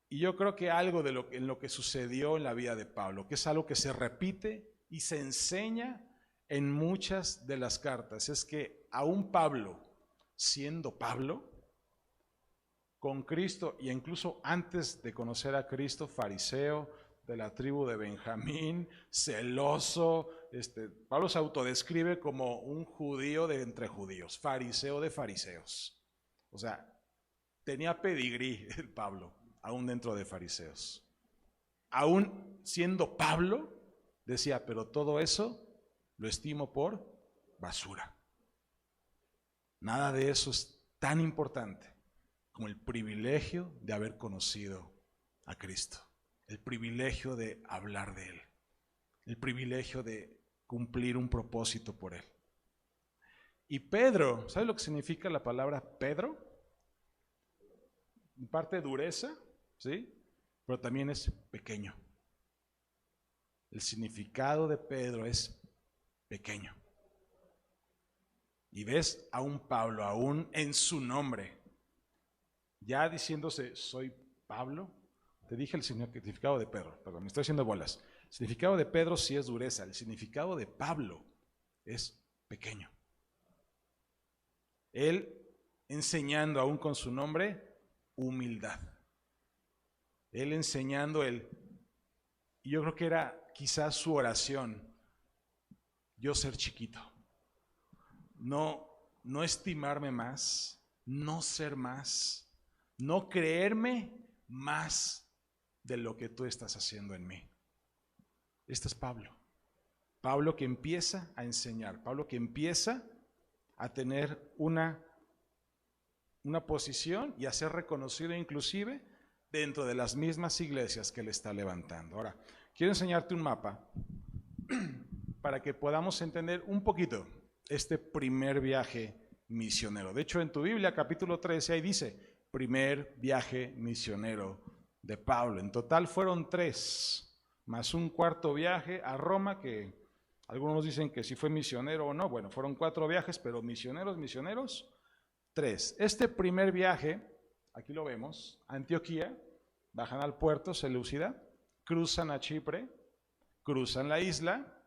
yo creo que algo en lo que sucedió en la vida de Pablo, que es algo que se repite y se enseña en muchas de las cartas, es que aún Pablo, siendo Pablo, con Cristo, y incluso antes de conocer a Cristo, fariseo, de la tribu de Benjamín, celoso, Pablo se autodescribe como un judío de entre judíos, fariseo de fariseos. O sea, tenía pedigrí el Pablo, aún dentro de fariseos. Aún siendo Pablo, decía, pero todo eso lo estimo por basura. Nada de eso es tan importante como el privilegio de haber conocido a Cristo. El privilegio de hablar de Él, el privilegio de cumplir un propósito por Él. Y Pedro, ¿sabe lo que significa la palabra Pedro? En parte dureza, ¿sí? Pero también es pequeño. El significado de Pedro es pequeño. Y ves a un Pablo, aún en su nombre, ya diciéndose, soy Pablo. Te dije el significado de Pedro, perdón, me estoy haciendo bolas. El significado de Pedro sí es dureza, el significado de Pablo es pequeño. Él enseñando aún con su nombre, humildad. Él enseñando y yo creo que era quizás su oración, yo ser chiquito, no estimarme más, no ser más, no creerme más de lo que tú estás haciendo en mí. Este es Pablo. Pablo que empieza a enseñar, Pablo que empieza a tener una posición y a ser reconocido inclusive dentro de las mismas iglesias que él está levantando. Ahora, quiero enseñarte un mapa para que podamos entender un poquito este primer viaje misionero. De hecho, en tu Biblia, capítulo 13, ahí dice, primer viaje misionero de Pablo. En total fueron 3, más un cuarto viaje a Roma, que algunos dicen que si fue misionero o no. Bueno, fueron 4 viajes, pero misioneros, 3. Este primer viaje, aquí lo vemos, a Antioquía, bajan al puerto Seleucida, cruzan a Chipre, cruzan la isla,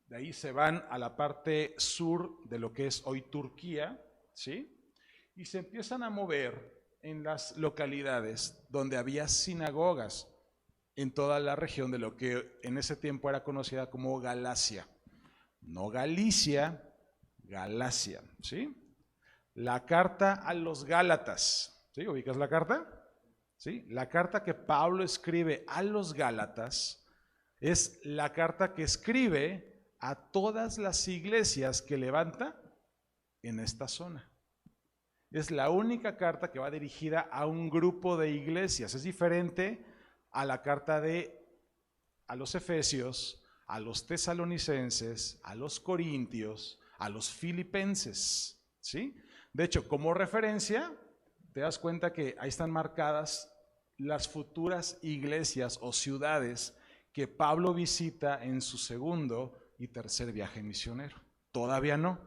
de ahí se van a la parte sur de lo que es hoy Turquía, ¿sí? Y se empiezan a mover en las localidades donde había sinagogas en toda la región de lo que en ese tiempo era conocida como Galacia. No Galicia, Galacia, ¿sí? La carta a los Gálatas, ¿sí? ¿Ubicas la carta? ¿Sí? La carta que Pablo escribe a los Gálatas es la carta que escribe a todas las iglesias que levanta en esta zona. Es la única carta que va dirigida a un grupo de iglesias. Es diferente a la carta a los Efesios, a los Tesalonicenses, a los Corintios, a los Filipenses, ¿sí? De hecho, como referencia, te das cuenta que ahí están marcadas las futuras iglesias o ciudades que Pablo visita en su segundo y tercer viaje misionero. Todavía no.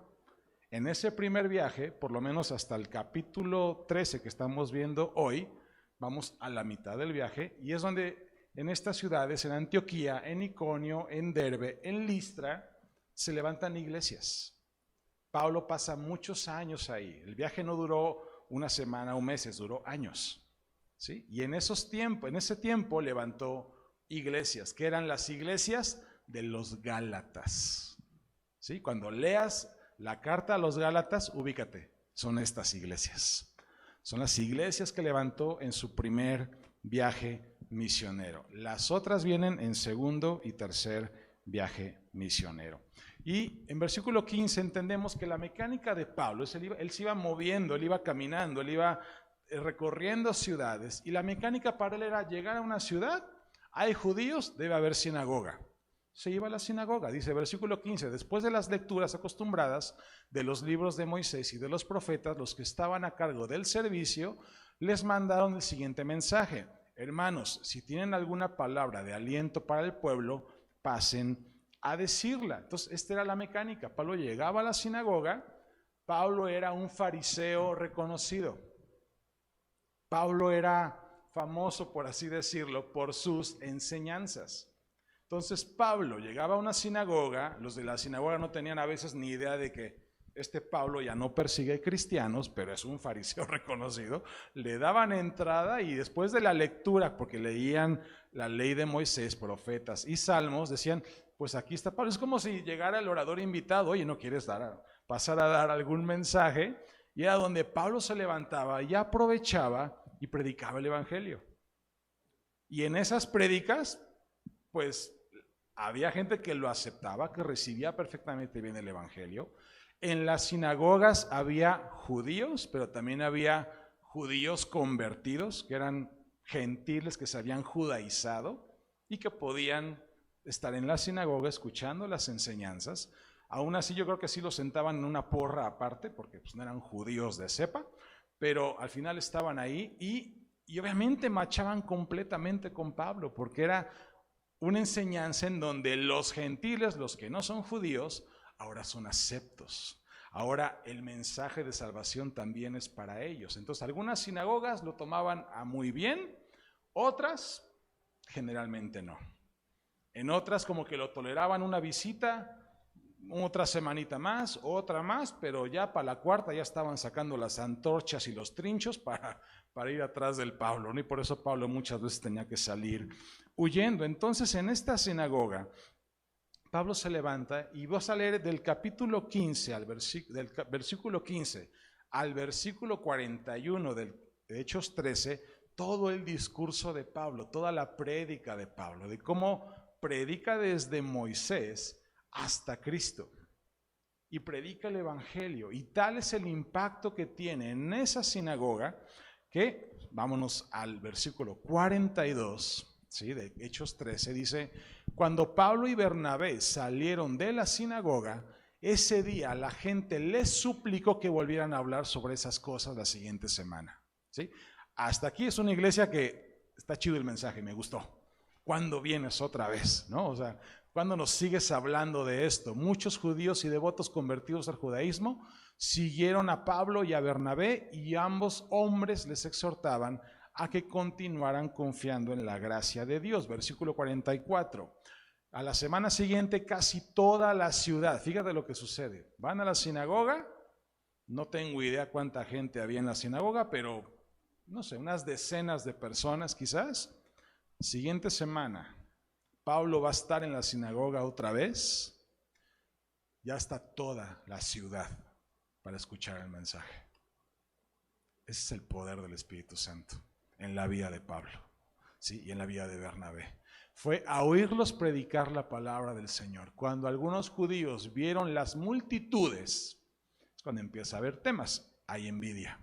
En ese primer viaje, por lo menos hasta el capítulo 13 que estamos viendo hoy, vamos a la mitad del viaje y es donde en estas ciudades, en Antioquía, en Iconio, en Derbe, en Listra, se levantan iglesias. Pablo pasa muchos años ahí. El viaje no duró una semana o meses, duró años, ¿sí? Y en ese tiempo levantó iglesias, que eran las iglesias de los Gálatas, ¿sí? Cuando leas la carta a los Gálatas, ubícate, son estas iglesias. Son las iglesias que levantó en su primer viaje misionero. Las otras vienen en segundo y tercer viaje misionero. Y en versículo 15 entendemos que la mecánica de Pablo, él se iba moviendo, él iba caminando, él iba recorriendo ciudades, y la mecánica para él era llegar a una ciudad, hay judíos, debe haber sinagoga. Se iba a la sinagoga, dice versículo 15, después de las lecturas acostumbradas de los libros de Moisés y de los profetas, los que estaban a cargo del servicio, les mandaron el siguiente mensaje: hermanos, si tienen alguna palabra de aliento para el pueblo, pasen a decirla. Entonces, esta era la mecánica. Pablo llegaba a la sinagoga. Pablo era un fariseo reconocido. Pablo era famoso, por así decirlo, por sus enseñanzas. Entonces, Pablo llegaba a una sinagoga. Los de la sinagoga no tenían a veces ni idea de que este Pablo ya no persigue cristianos, pero es un fariseo reconocido. Le daban entrada y después de la lectura, porque leían la ley de Moisés, profetas y salmos, decían: pues aquí está Pablo. Es como si llegara el orador invitado: oye, ¿no quieres pasar a dar algún mensaje? Y era donde Pablo se levantaba y aprovechaba y predicaba el evangelio. Y en esas prédicas, pues había gente que lo aceptaba, que recibía perfectamente bien el evangelio. En las sinagogas había judíos, pero también había judíos convertidos, que eran gentiles que se habían judaizado y que podían estar en la sinagoga escuchando las enseñanzas. Aún así, yo creo que sí los sentaban en una porra aparte, porque pues no eran judíos de cepa, pero al final estaban ahí y obviamente marchaban completamente con Pablo, porque era una enseñanza en donde los gentiles, los que no son judíos, ahora son aceptos. Ahora el mensaje de salvación también es para ellos. Entonces, algunas sinagogas lo tomaban a muy bien, otras generalmente no. En otras como que lo toleraban una visita Otra semanita más, otra más, pero ya para la cuarta ya estaban sacando las antorchas y los trinchos para ir atrás del Pablo, ¿no? Y por eso Pablo muchas veces tenía que salir huyendo. Entonces, en esta sinagoga, Pablo se levanta y vas a leer del capítulo 15, del versículo 15 al versículo 41 de Hechos 13, todo el discurso de Pablo, toda la prédica de Pablo, de cómo predica desde Moisés hasta Cristo y predica el evangelio, y tal es el impacto que tiene en esa sinagoga que, vámonos al versículo 42, ¿sí? De Hechos 13, dice: cuando Pablo y Bernabé salieron de la sinagoga, ese día la gente les suplicó que volvieran a hablar sobre esas cosas la siguiente semana, ¿sí? Hasta aquí es una iglesia que está chido el mensaje, me gustó. ¿Cuándo vienes otra vez? ¿No? O sea, ¿cuándo nos sigues hablando de esto? Muchos judíos y devotos convertidos al judaísmo siguieron a Pablo y a Bernabé, y ambos hombres les exhortaban a que continuaran confiando en la gracia de Dios. Versículo 44. A la semana siguiente casi toda la ciudad, fíjate lo que sucede, van a la sinagoga, no tengo idea cuánta gente había en la sinagoga, pero no sé, unas decenas de personas quizás. Siguiente semana, Pablo va a estar en la sinagoga otra vez, ya está toda la ciudad para escuchar el mensaje. Ese es el poder del Espíritu Santo en la vida de Pablo, ¿sí? Y en la vida de Bernabé. Fue a oírlos predicar la palabra del Señor. Cuando algunos judíos vieron las multitudes, es cuando empieza a haber temas, hay envidia.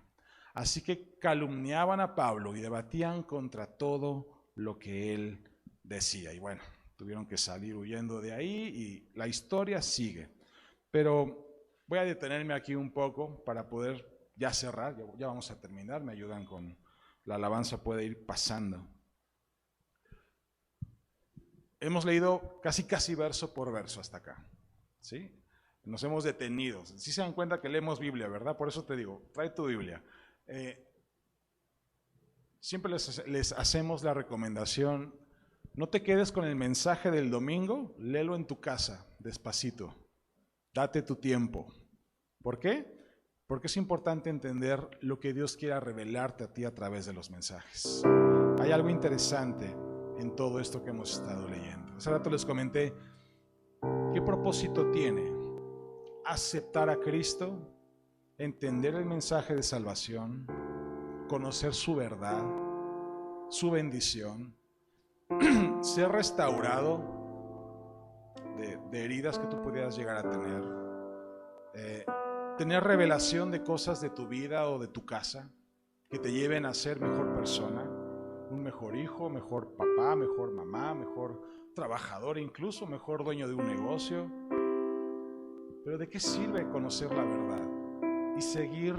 Así que calumniaban a Pablo y debatían contra todo lo que él decía. Y bueno, tuvieron que salir huyendo de ahí y la historia sigue. Pero voy a detenerme aquí un poco para poder ya cerrar, ya vamos a terminar, me ayudan con la alabanza, puede ir pasando. Hemos leído casi verso por verso hasta acá, ¿sí? Nos hemos detenido. Sí se dan cuenta que leemos Biblia, ¿verdad? Por eso te digo, trae tu Biblia. Siempre les hacemos la recomendación: no te quedes con el mensaje del domingo, léelo en tu casa, despacito, date tu tiempo. ¿Por qué? Porque es importante entender lo que Dios quiera revelarte a ti a través de los mensajes. Hay algo interesante en todo esto que hemos estado leyendo. Hace rato les comenté, ¿qué propósito tiene aceptar a Cristo, entender el mensaje de salvación, conocer su verdad, su bendición, ser restaurado de heridas que tú pudieras llegar a tener, tener revelación de cosas de tu vida o de tu casa que te lleven a ser mejor persona, un mejor hijo, mejor papá, mejor mamá, mejor trabajador, incluso mejor dueño de un negocio? Pero ¿de qué sirve conocer la verdad y seguir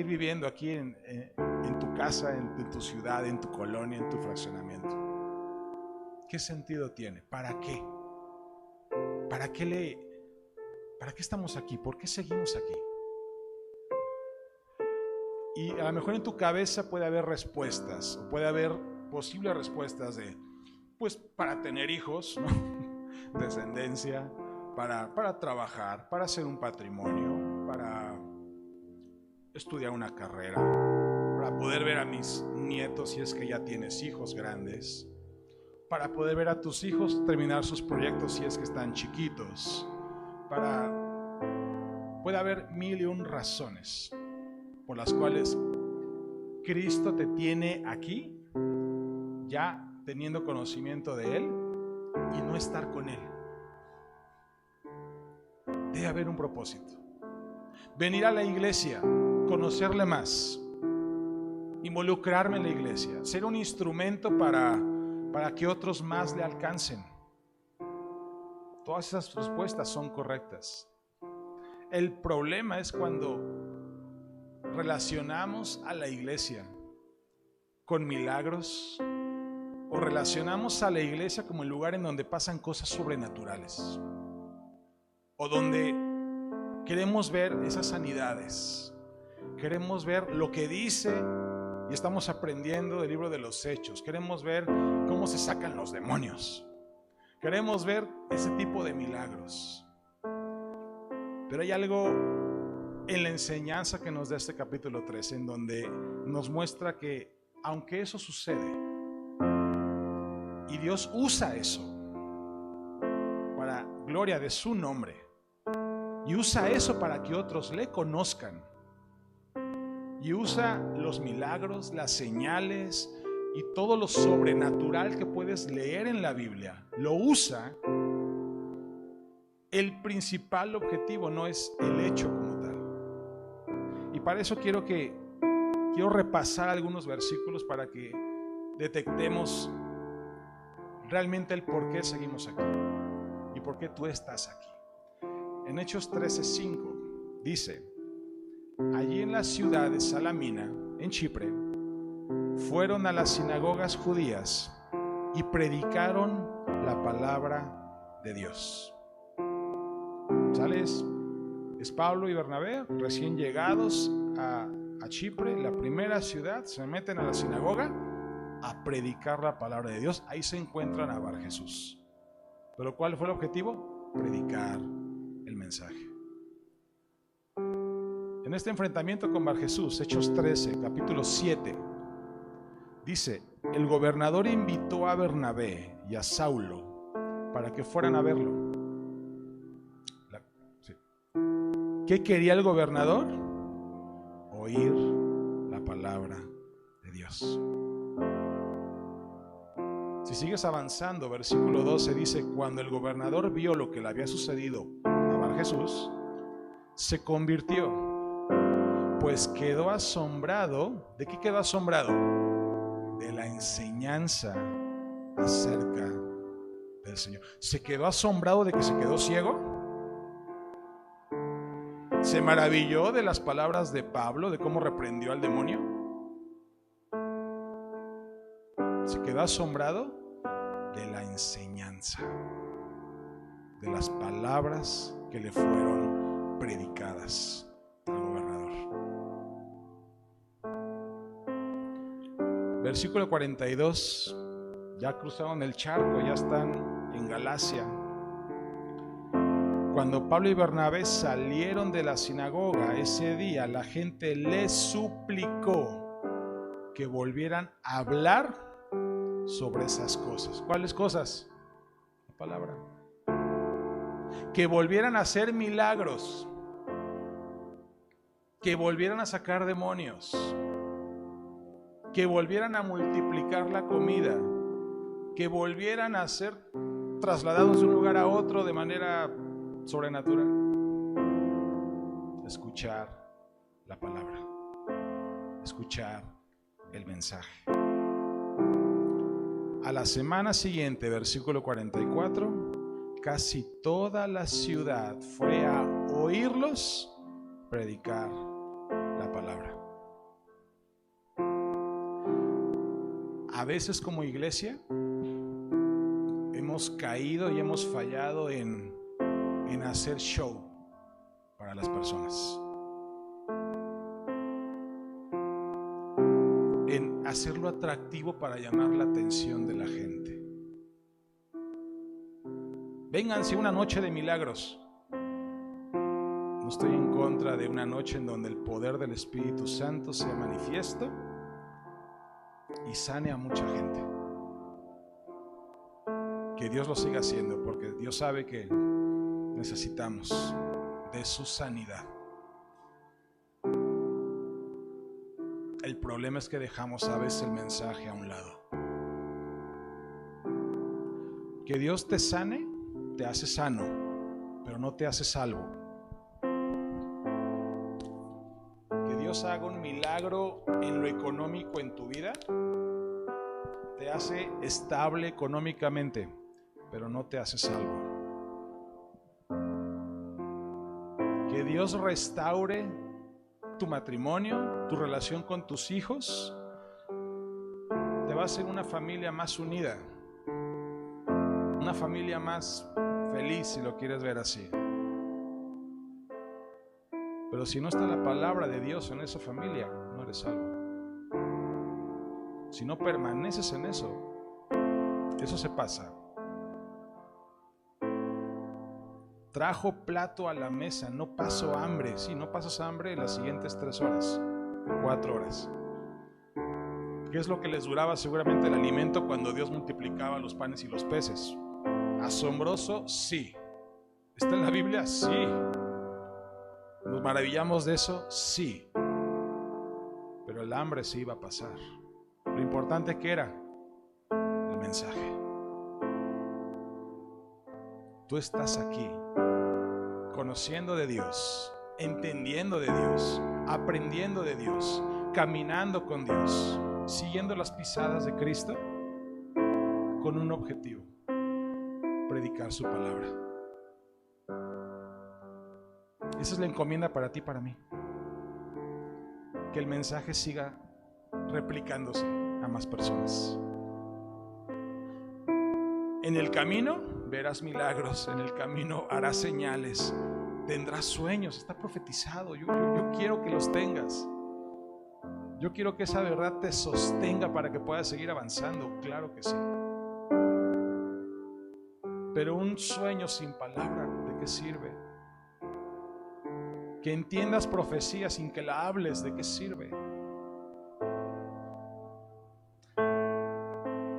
viviendo aquí en tu casa, en tu ciudad, en tu colonia, en tu fraccionamiento? ¿Qué sentido tiene? ¿Para qué? ¿Para qué estamos aquí? ¿Por qué seguimos aquí? Y a lo mejor en tu cabeza puede haber respuestas, o puede haber posibles respuestas de, pues, para tener hijos, ¿no? Descendencia, para trabajar, para hacer un patrimonio, para estudiar una carrera, para poder ver a mis nietos si es que ya tienes hijos grandes, para poder ver a tus hijos terminar sus proyectos si es que están chiquitos, puede haber 1001 razones por las cuales Cristo te tiene aquí, ya teniendo conocimiento de Él, y no estar con Él. Debe haber un propósito. Venir a la iglesia, conocerle más, involucrarme en la iglesia, ser un instrumento para que otros más le alcancen. Todas esas respuestas son correctas. El problema es cuando relacionamos a la iglesia con milagros, o relacionamos a la iglesia como el lugar en donde pasan cosas sobrenaturales, o donde queremos ver esas sanidades, queremos ver lo que dice, y estamos aprendiendo del libro de los Hechos, queremos ver cómo se sacan los demonios, Queremos ver ese tipo de milagros. Pero hay algo en la enseñanza que nos da este capítulo 3, en donde nos muestra que aunque eso sucede, y Dios usa eso para gloria de su nombre, y usa eso para que otros le conozcan, y usa los milagros, las señales y todo lo sobrenatural que puedes leer en la Biblia, lo usa. El principal objetivo no es el hecho como tal. Y para eso quiero repasar algunos versículos para que detectemos realmente el por qué seguimos aquí y por qué tú estás aquí. En Hechos 13:5 dice: allí en la ciudad de Salamina, en Chipre, fueron a las sinagogas judías y predicaron la palabra de Dios. ¿Sales? Es Pablo y Bernabé, recién llegados a Chipre, la primera ciudad, se meten a la sinagoga a predicar la palabra de Dios. Ahí se encuentran a Bar Jesús. ¿Pero cuál fue el objetivo? Predicar el mensaje. En este enfrentamiento con Bar Jesús, Hechos 13, capítulo 7, dice: el gobernador invitó a Bernabé y a Saulo para que fueran a verlo. ¿Qué quería el gobernador? Oír la palabra de Dios. Si sigues avanzando, versículo 12 dice: cuando el gobernador vio lo que le había sucedido a Bar Jesús, se convirtió, pues quedó asombrado. ¿De qué quedó asombrado? De la enseñanza acerca del Señor. ¿Se quedó asombrado de que se quedó ciego? ¿Se maravilló de las palabras de Pablo, de cómo reprendió al demonio? ¿Se quedó asombrado? De la enseñanza, de las palabras que le fueron predicadas al gobernador. Versículo 42, ya cruzaron el charco, ya están en Galacia. Cuando Pablo y Bernabé salieron de la sinagoga ese día, la gente les suplicó que volvieran a hablar sobre esas cosas. ¿Cuáles cosas? La palabra. Que volvieran a hacer milagros, que volvieran a sacar demonios, que volvieran a multiplicar la comida, que volvieran a ser trasladados de un lugar a otro de manera sobrenatural. Escuchar la palabra, escuchar el mensaje. A la semana siguiente, versículo 44, casi toda la ciudad fue a oírlos predicar la palabra. A veces como iglesia hemos caído y hemos fallado en hacer show para las personas, en hacerlo atractivo para llamar la atención de la gente. Vénganse una noche de milagros. No estoy en contra de una noche en donde el poder del Espíritu Santo sea manifiesto y sane a mucha gente. Que Dios lo siga haciendo, porque Dios sabe que necesitamos de su sanidad. El problema es que dejamos a veces el mensaje a un lado. Que Dios te sane, te hace sano, pero no te hace salvo. Que Dios haga un milagro en lo económico en tu vida, te hace estable económicamente, pero no te hace salvo. Que Dios restaure tu matrimonio, tu relación con tus hijos, te va a hacer una familia más unida, una familia más feliz, si lo quieres ver así. Pero si no está la palabra de Dios en esa familia, no eres salvo. Si no permaneces en eso, eso se pasa. trajo plato a la mesa, no pasó hambre. Sí, no pasas hambre las siguientes 3 horas, 4 horas. ¿Qué es lo que les duraba seguramente el alimento cuando Dios multiplicaba los panes y los peces? ¿Asombroso? Sí. ¿Está en la Biblia? Sí. ¿Nos maravillamos de eso? Sí. Pero el hambre se iba a pasar. Lo importante que era el mensaje. Tú estás aquí, conociendo de Dios, entendiendo de Dios, aprendiendo de Dios, caminando con Dios, siguiendo las pisadas de Cristo, con un objetivo: predicar su palabra. Esa es la encomienda para ti y para mí. Que el mensaje siga replicándose a más personas. En el camino verás milagros, en el camino harás señales, tendrás sueños, está profetizado. Yo quiero que los tengas. Yo quiero que esa verdad te sostenga para que puedas seguir avanzando, claro que sí. Pero un sueño sin palabra, ¿de qué sirve? Que entiendas profecía sin que la hables, ¿de qué sirve?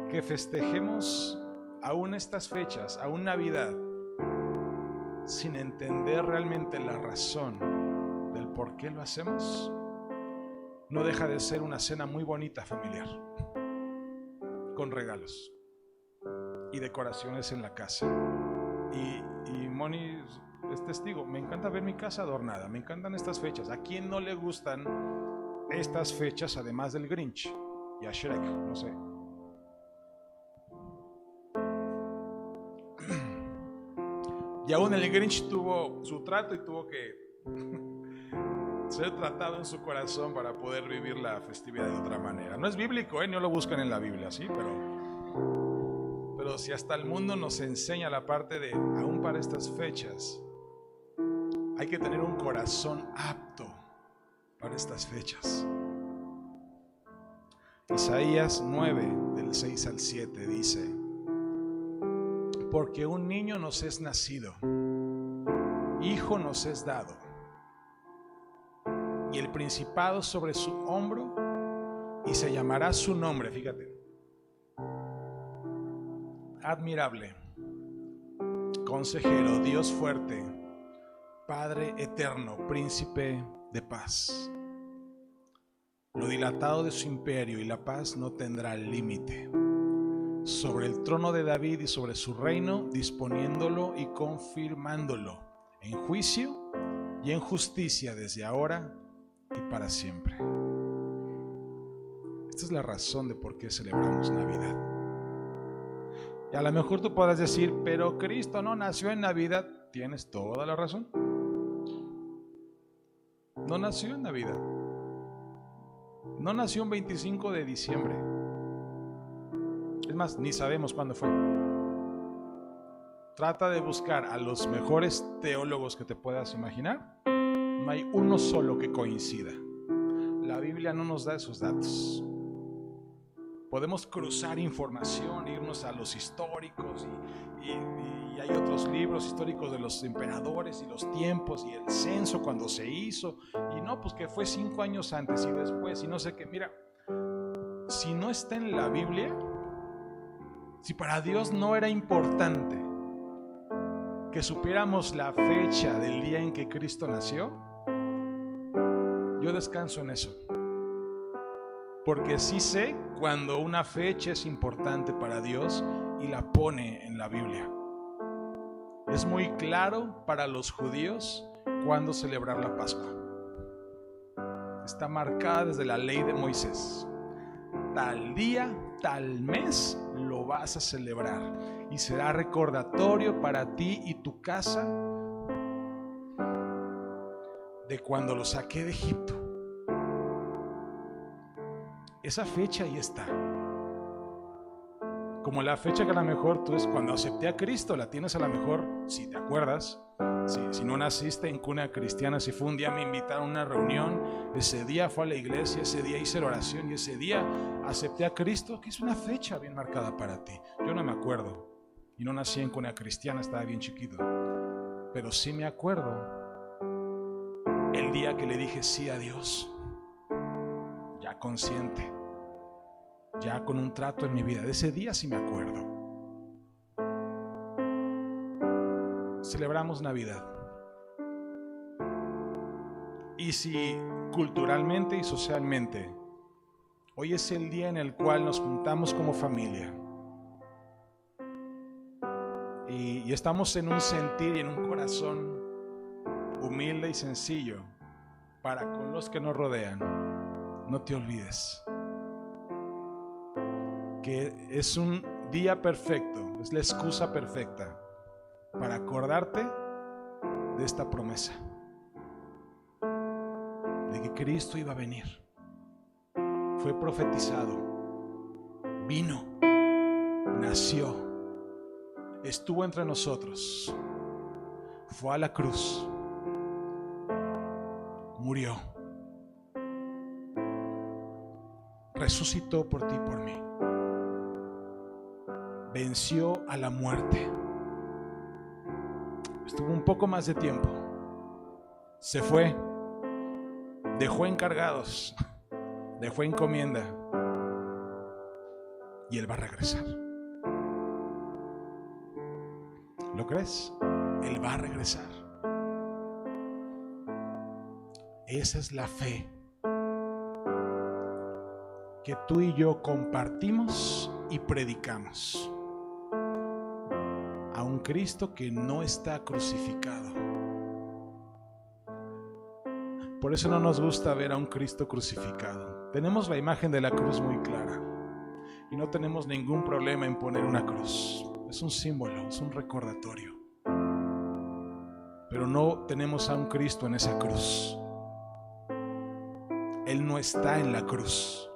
Que festejemos aún estas fechas, aún Navidad, sin entender realmente la razón del por qué lo hacemos, no deja de ser una cena muy bonita familiar, con regalos y decoraciones en la casa. Y Moni es testigo, me encanta ver mi casa adornada, me encantan estas fechas. ¿A quién no le gustan estas fechas además del Grinch y a Shrek? No sé. Y aún el Grinch tuvo su trato y tuvo que ser tratado en su corazón para poder vivir la festividad de otra manera. No es bíblico, no lo buscan en la Biblia, ¿sí? Pero si hasta el mundo nos enseña la parte de, aún para estas fechas, hay que tener un corazón apto para estas fechas. Isaías 9, del 6 al 7 dice: porque un niño nos es nacido, hijo nos es dado, y el principado sobre su hombro, y se llamará su nombre, fíjate, admirable, consejero, Dios fuerte, Padre eterno, príncipe de paz. Lo dilatado de su imperio y la paz no tendrá límite. Sobre el trono de David y sobre su reino, disponiéndolo y confirmándolo en juicio y en justicia desde ahora y para siempre. Esta es la razón de por qué celebramos Navidad. Y a lo mejor tú podrás decir, pero Cristo no nació en Navidad. Tienes toda la razón. No nació en Navidad. No nació un 25 de diciembre. Es más, ni sabemos cuándo fue. Trata de buscar a los mejores teólogos que te puedas imaginar. No hay uno solo que coincida. La Biblia no nos da esos datos. Podemos cruzar información, irnos a los históricos y hay otros libros históricos de los emperadores y los tiempos y el censo cuando se hizo. Y no, pues que fue 5 años antes y después y no sé qué. Mira, si no está en la Biblia, si para Dios no era importante que supiéramos la fecha del día en que Cristo nació, yo descanso en eso. Porque sí sé cuando una fecha es importante para Dios y la pone en la Biblia. Es muy claro para los judíos cuándo celebrar la Pascua. Está marcada desde la ley de Moisés. Tal día, tal mes lo vas a celebrar y será recordatorio para ti y tu casa de cuando lo saqué de Egipto. Esa fecha ahí está. Como la fecha que a lo mejor tú es cuando acepté a Cristo, la tienes a lo mejor, si te acuerdas. Si no naciste en cuna cristiana, si fue un día me invitaron a una reunión, ese día fue a la iglesia, ese día hice la oración y ese día acepté a Cristo, que es una fecha bien marcada para ti. Yo no me acuerdo y no nací en cuna cristiana, estaba bien chiquito. pero sí me acuerdo el día que le dije sí a Dios, ya consciente, ya con un trato en mi vida. De ese día sí me acuerdo. Celebramos Navidad. Y si culturalmente y socialmente hoy es el día en el cual nos juntamos como familia y estamos en un sentir y en un corazón humilde y sencillo para con los que nos rodean, no te olvides que es un día perfecto, es la excusa perfecta para acordarte de esta promesa, de que Cristo iba a venir. Fue profetizado, vino, nació, estuvo entre nosotros, fue a la cruz, murió, resucitó por ti y por mí, venció a la muerte, estuvo un poco más de tiempo, se fue, dejó encargados, dejó encomienda, y Él va a regresar. ¿Lo crees? Él va a regresar. Esa es la fe que tú y yo compartimos y predicamos a un Cristo que no está crucificado. Por eso no nos gusta ver a un Cristo crucificado. Tenemos la imagen de la cruz muy clara y no tenemos ningún problema en poner una cruz. Es un símbolo, es un recordatorio. Pero no tenemos a un Cristo en esa cruz. Él no está en la cruz.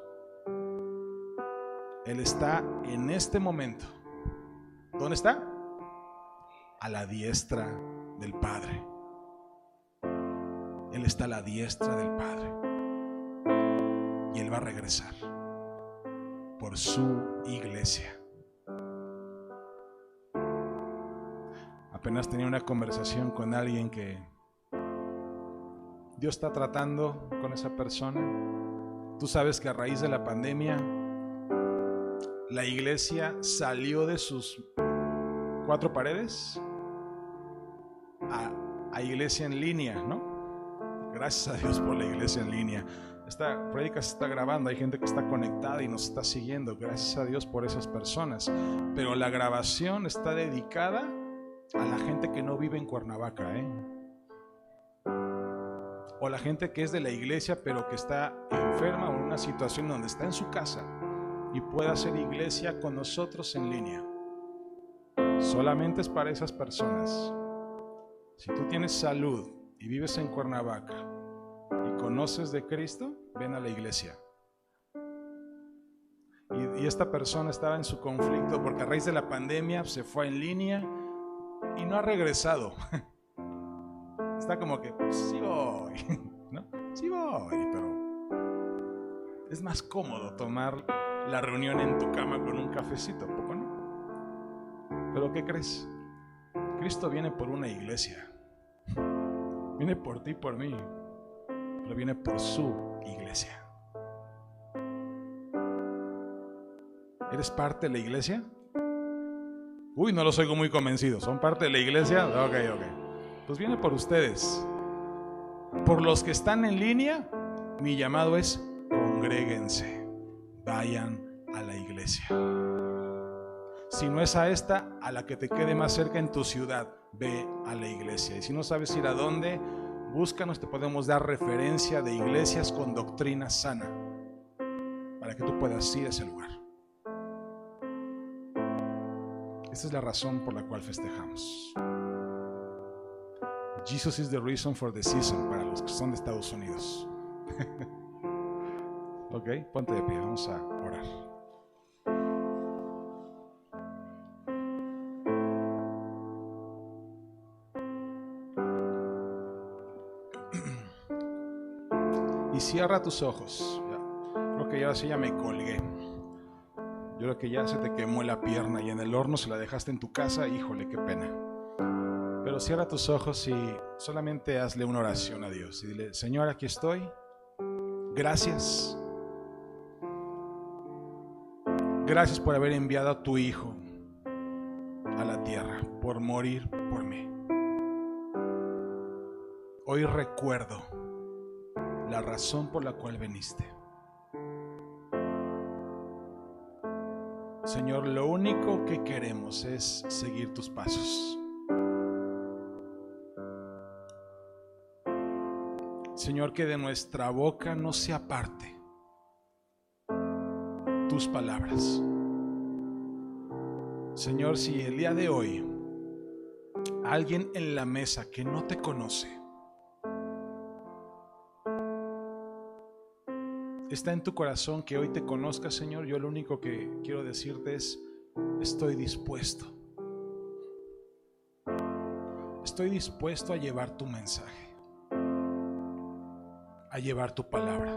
Él está en este momento. ¿Dónde está? A la diestra del Padre. Él está a la diestra del Padre. Y Él va a regresar por su iglesia. Apenas tenía una conversación con alguien que Dios está tratando con esa persona. Tú sabes que a raíz de la pandemia la iglesia salió de sus 4 paredes a iglesia en línea, ¿no? Gracias a Dios por la iglesia en línea. Esta prédica se está grabando, hay gente que está conectada y nos está siguiendo. Gracias a Dios por esas personas. Pero la grabación está dedicada a la gente que no vive en Cuernavaca, o la gente que es de la iglesia pero que está enferma o en una situación donde está en su casa y puede hacer iglesia con nosotros en línea. Solamente es para esas personas. Si tú tienes salud y vives en Cuernavaca y conoces de Cristo, ven a la iglesia. Y esta persona estaba en su conflicto porque a raíz de la pandemia se fue en línea y no ha regresado. Está como que, pues, sí voy, ¿no? Sí voy, pero es más cómodo tomar la reunión en tu cama con un cafecito, ¿poco no? Pero ¿qué crees? Cristo viene por una iglesia. Viene por ti y por mí, pero viene por su iglesia. ¿Eres parte de la iglesia? Uy, no los oigo muy convencidos. ¿Son parte de la iglesia? Ok. Pues viene por ustedes. Por los que están en línea, mi llamado es: congréguense, vayan a la iglesia. Si no es a esta, a la que te quede más cerca en tu ciudad, ve a la iglesia. Y si no sabes ir a dónde, búscanos, te podemos dar referencia de iglesias con doctrina sana para que tú puedas ir a ese lugar. Esta es la razón por la cual festejamos. Jesus is the reason for the season, para los que son de Estados Unidos. Ok, ponte de pie, vamos a orar. Y cierra tus ojos. Creo que ya así ya me colgué. Yo creo que ya se te quemó la pierna y en el horno se la dejaste en tu casa. Híjole, qué pena. Pero Pero cierra tus ojos y solamente hazle una oración a Dios. Y dile: Señor, aquí estoy. Gracias. Gracias por haber enviado a tu Hijo a la tierra, por morir por mí. Hoy recuerdo la razón por la cual viniste. Señor, lo único que queremos es seguir tus pasos. Señor, que de nuestra boca no se aparte tus palabras. Señor, si el día de hoy alguien en la mesa que no te conoce está en tu corazón que hoy te conozca, Señor, yo lo único que quiero decirte es: estoy dispuesto. Estoy dispuesto a llevar tu mensaje, a llevar tu palabra,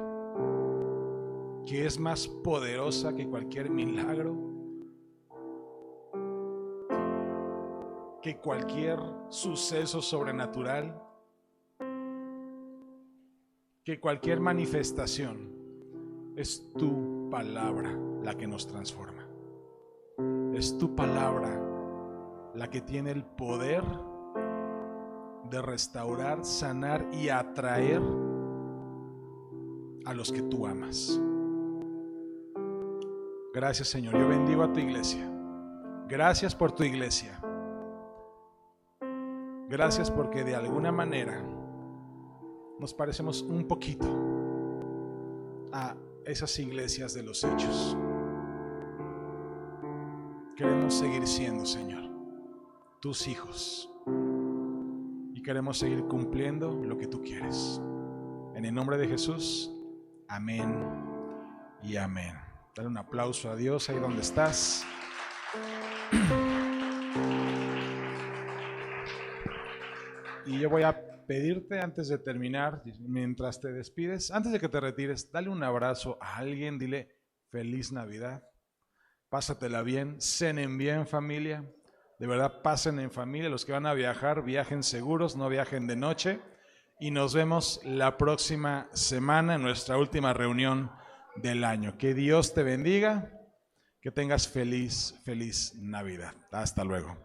que es más poderosa que cualquier milagro, que cualquier suceso sobrenatural, que cualquier manifestación. Es tu palabra la que nos transforma. Es tu palabra la que tiene el poder de restaurar, sanar y atraer a los que tú amas. Gracias, Señor. Yo bendigo a tu iglesia. Gracias por tu iglesia. Gracias porque de alguna manera nos parecemos un poquito a esas iglesias de los hechos. Queremos seguir siendo, Señor, tus hijos, y queremos seguir cumpliendo lo que tú quieres. En el nombre de Jesús, amén y amén. Dale un aplauso a Dios ahí donde estás. Y yo voy a pedirte, antes de terminar, mientras te despides, antes de que te retires, dale un abrazo a alguien, dile feliz Navidad, pásatela bien, cenen bien, familia, de verdad pasen en familia. Los que van a viajar, viajen seguros, no viajen de noche, y nos vemos la próxima semana en nuestra última reunión del año. Que Dios te bendiga, que tengas feliz Navidad. Hasta luego.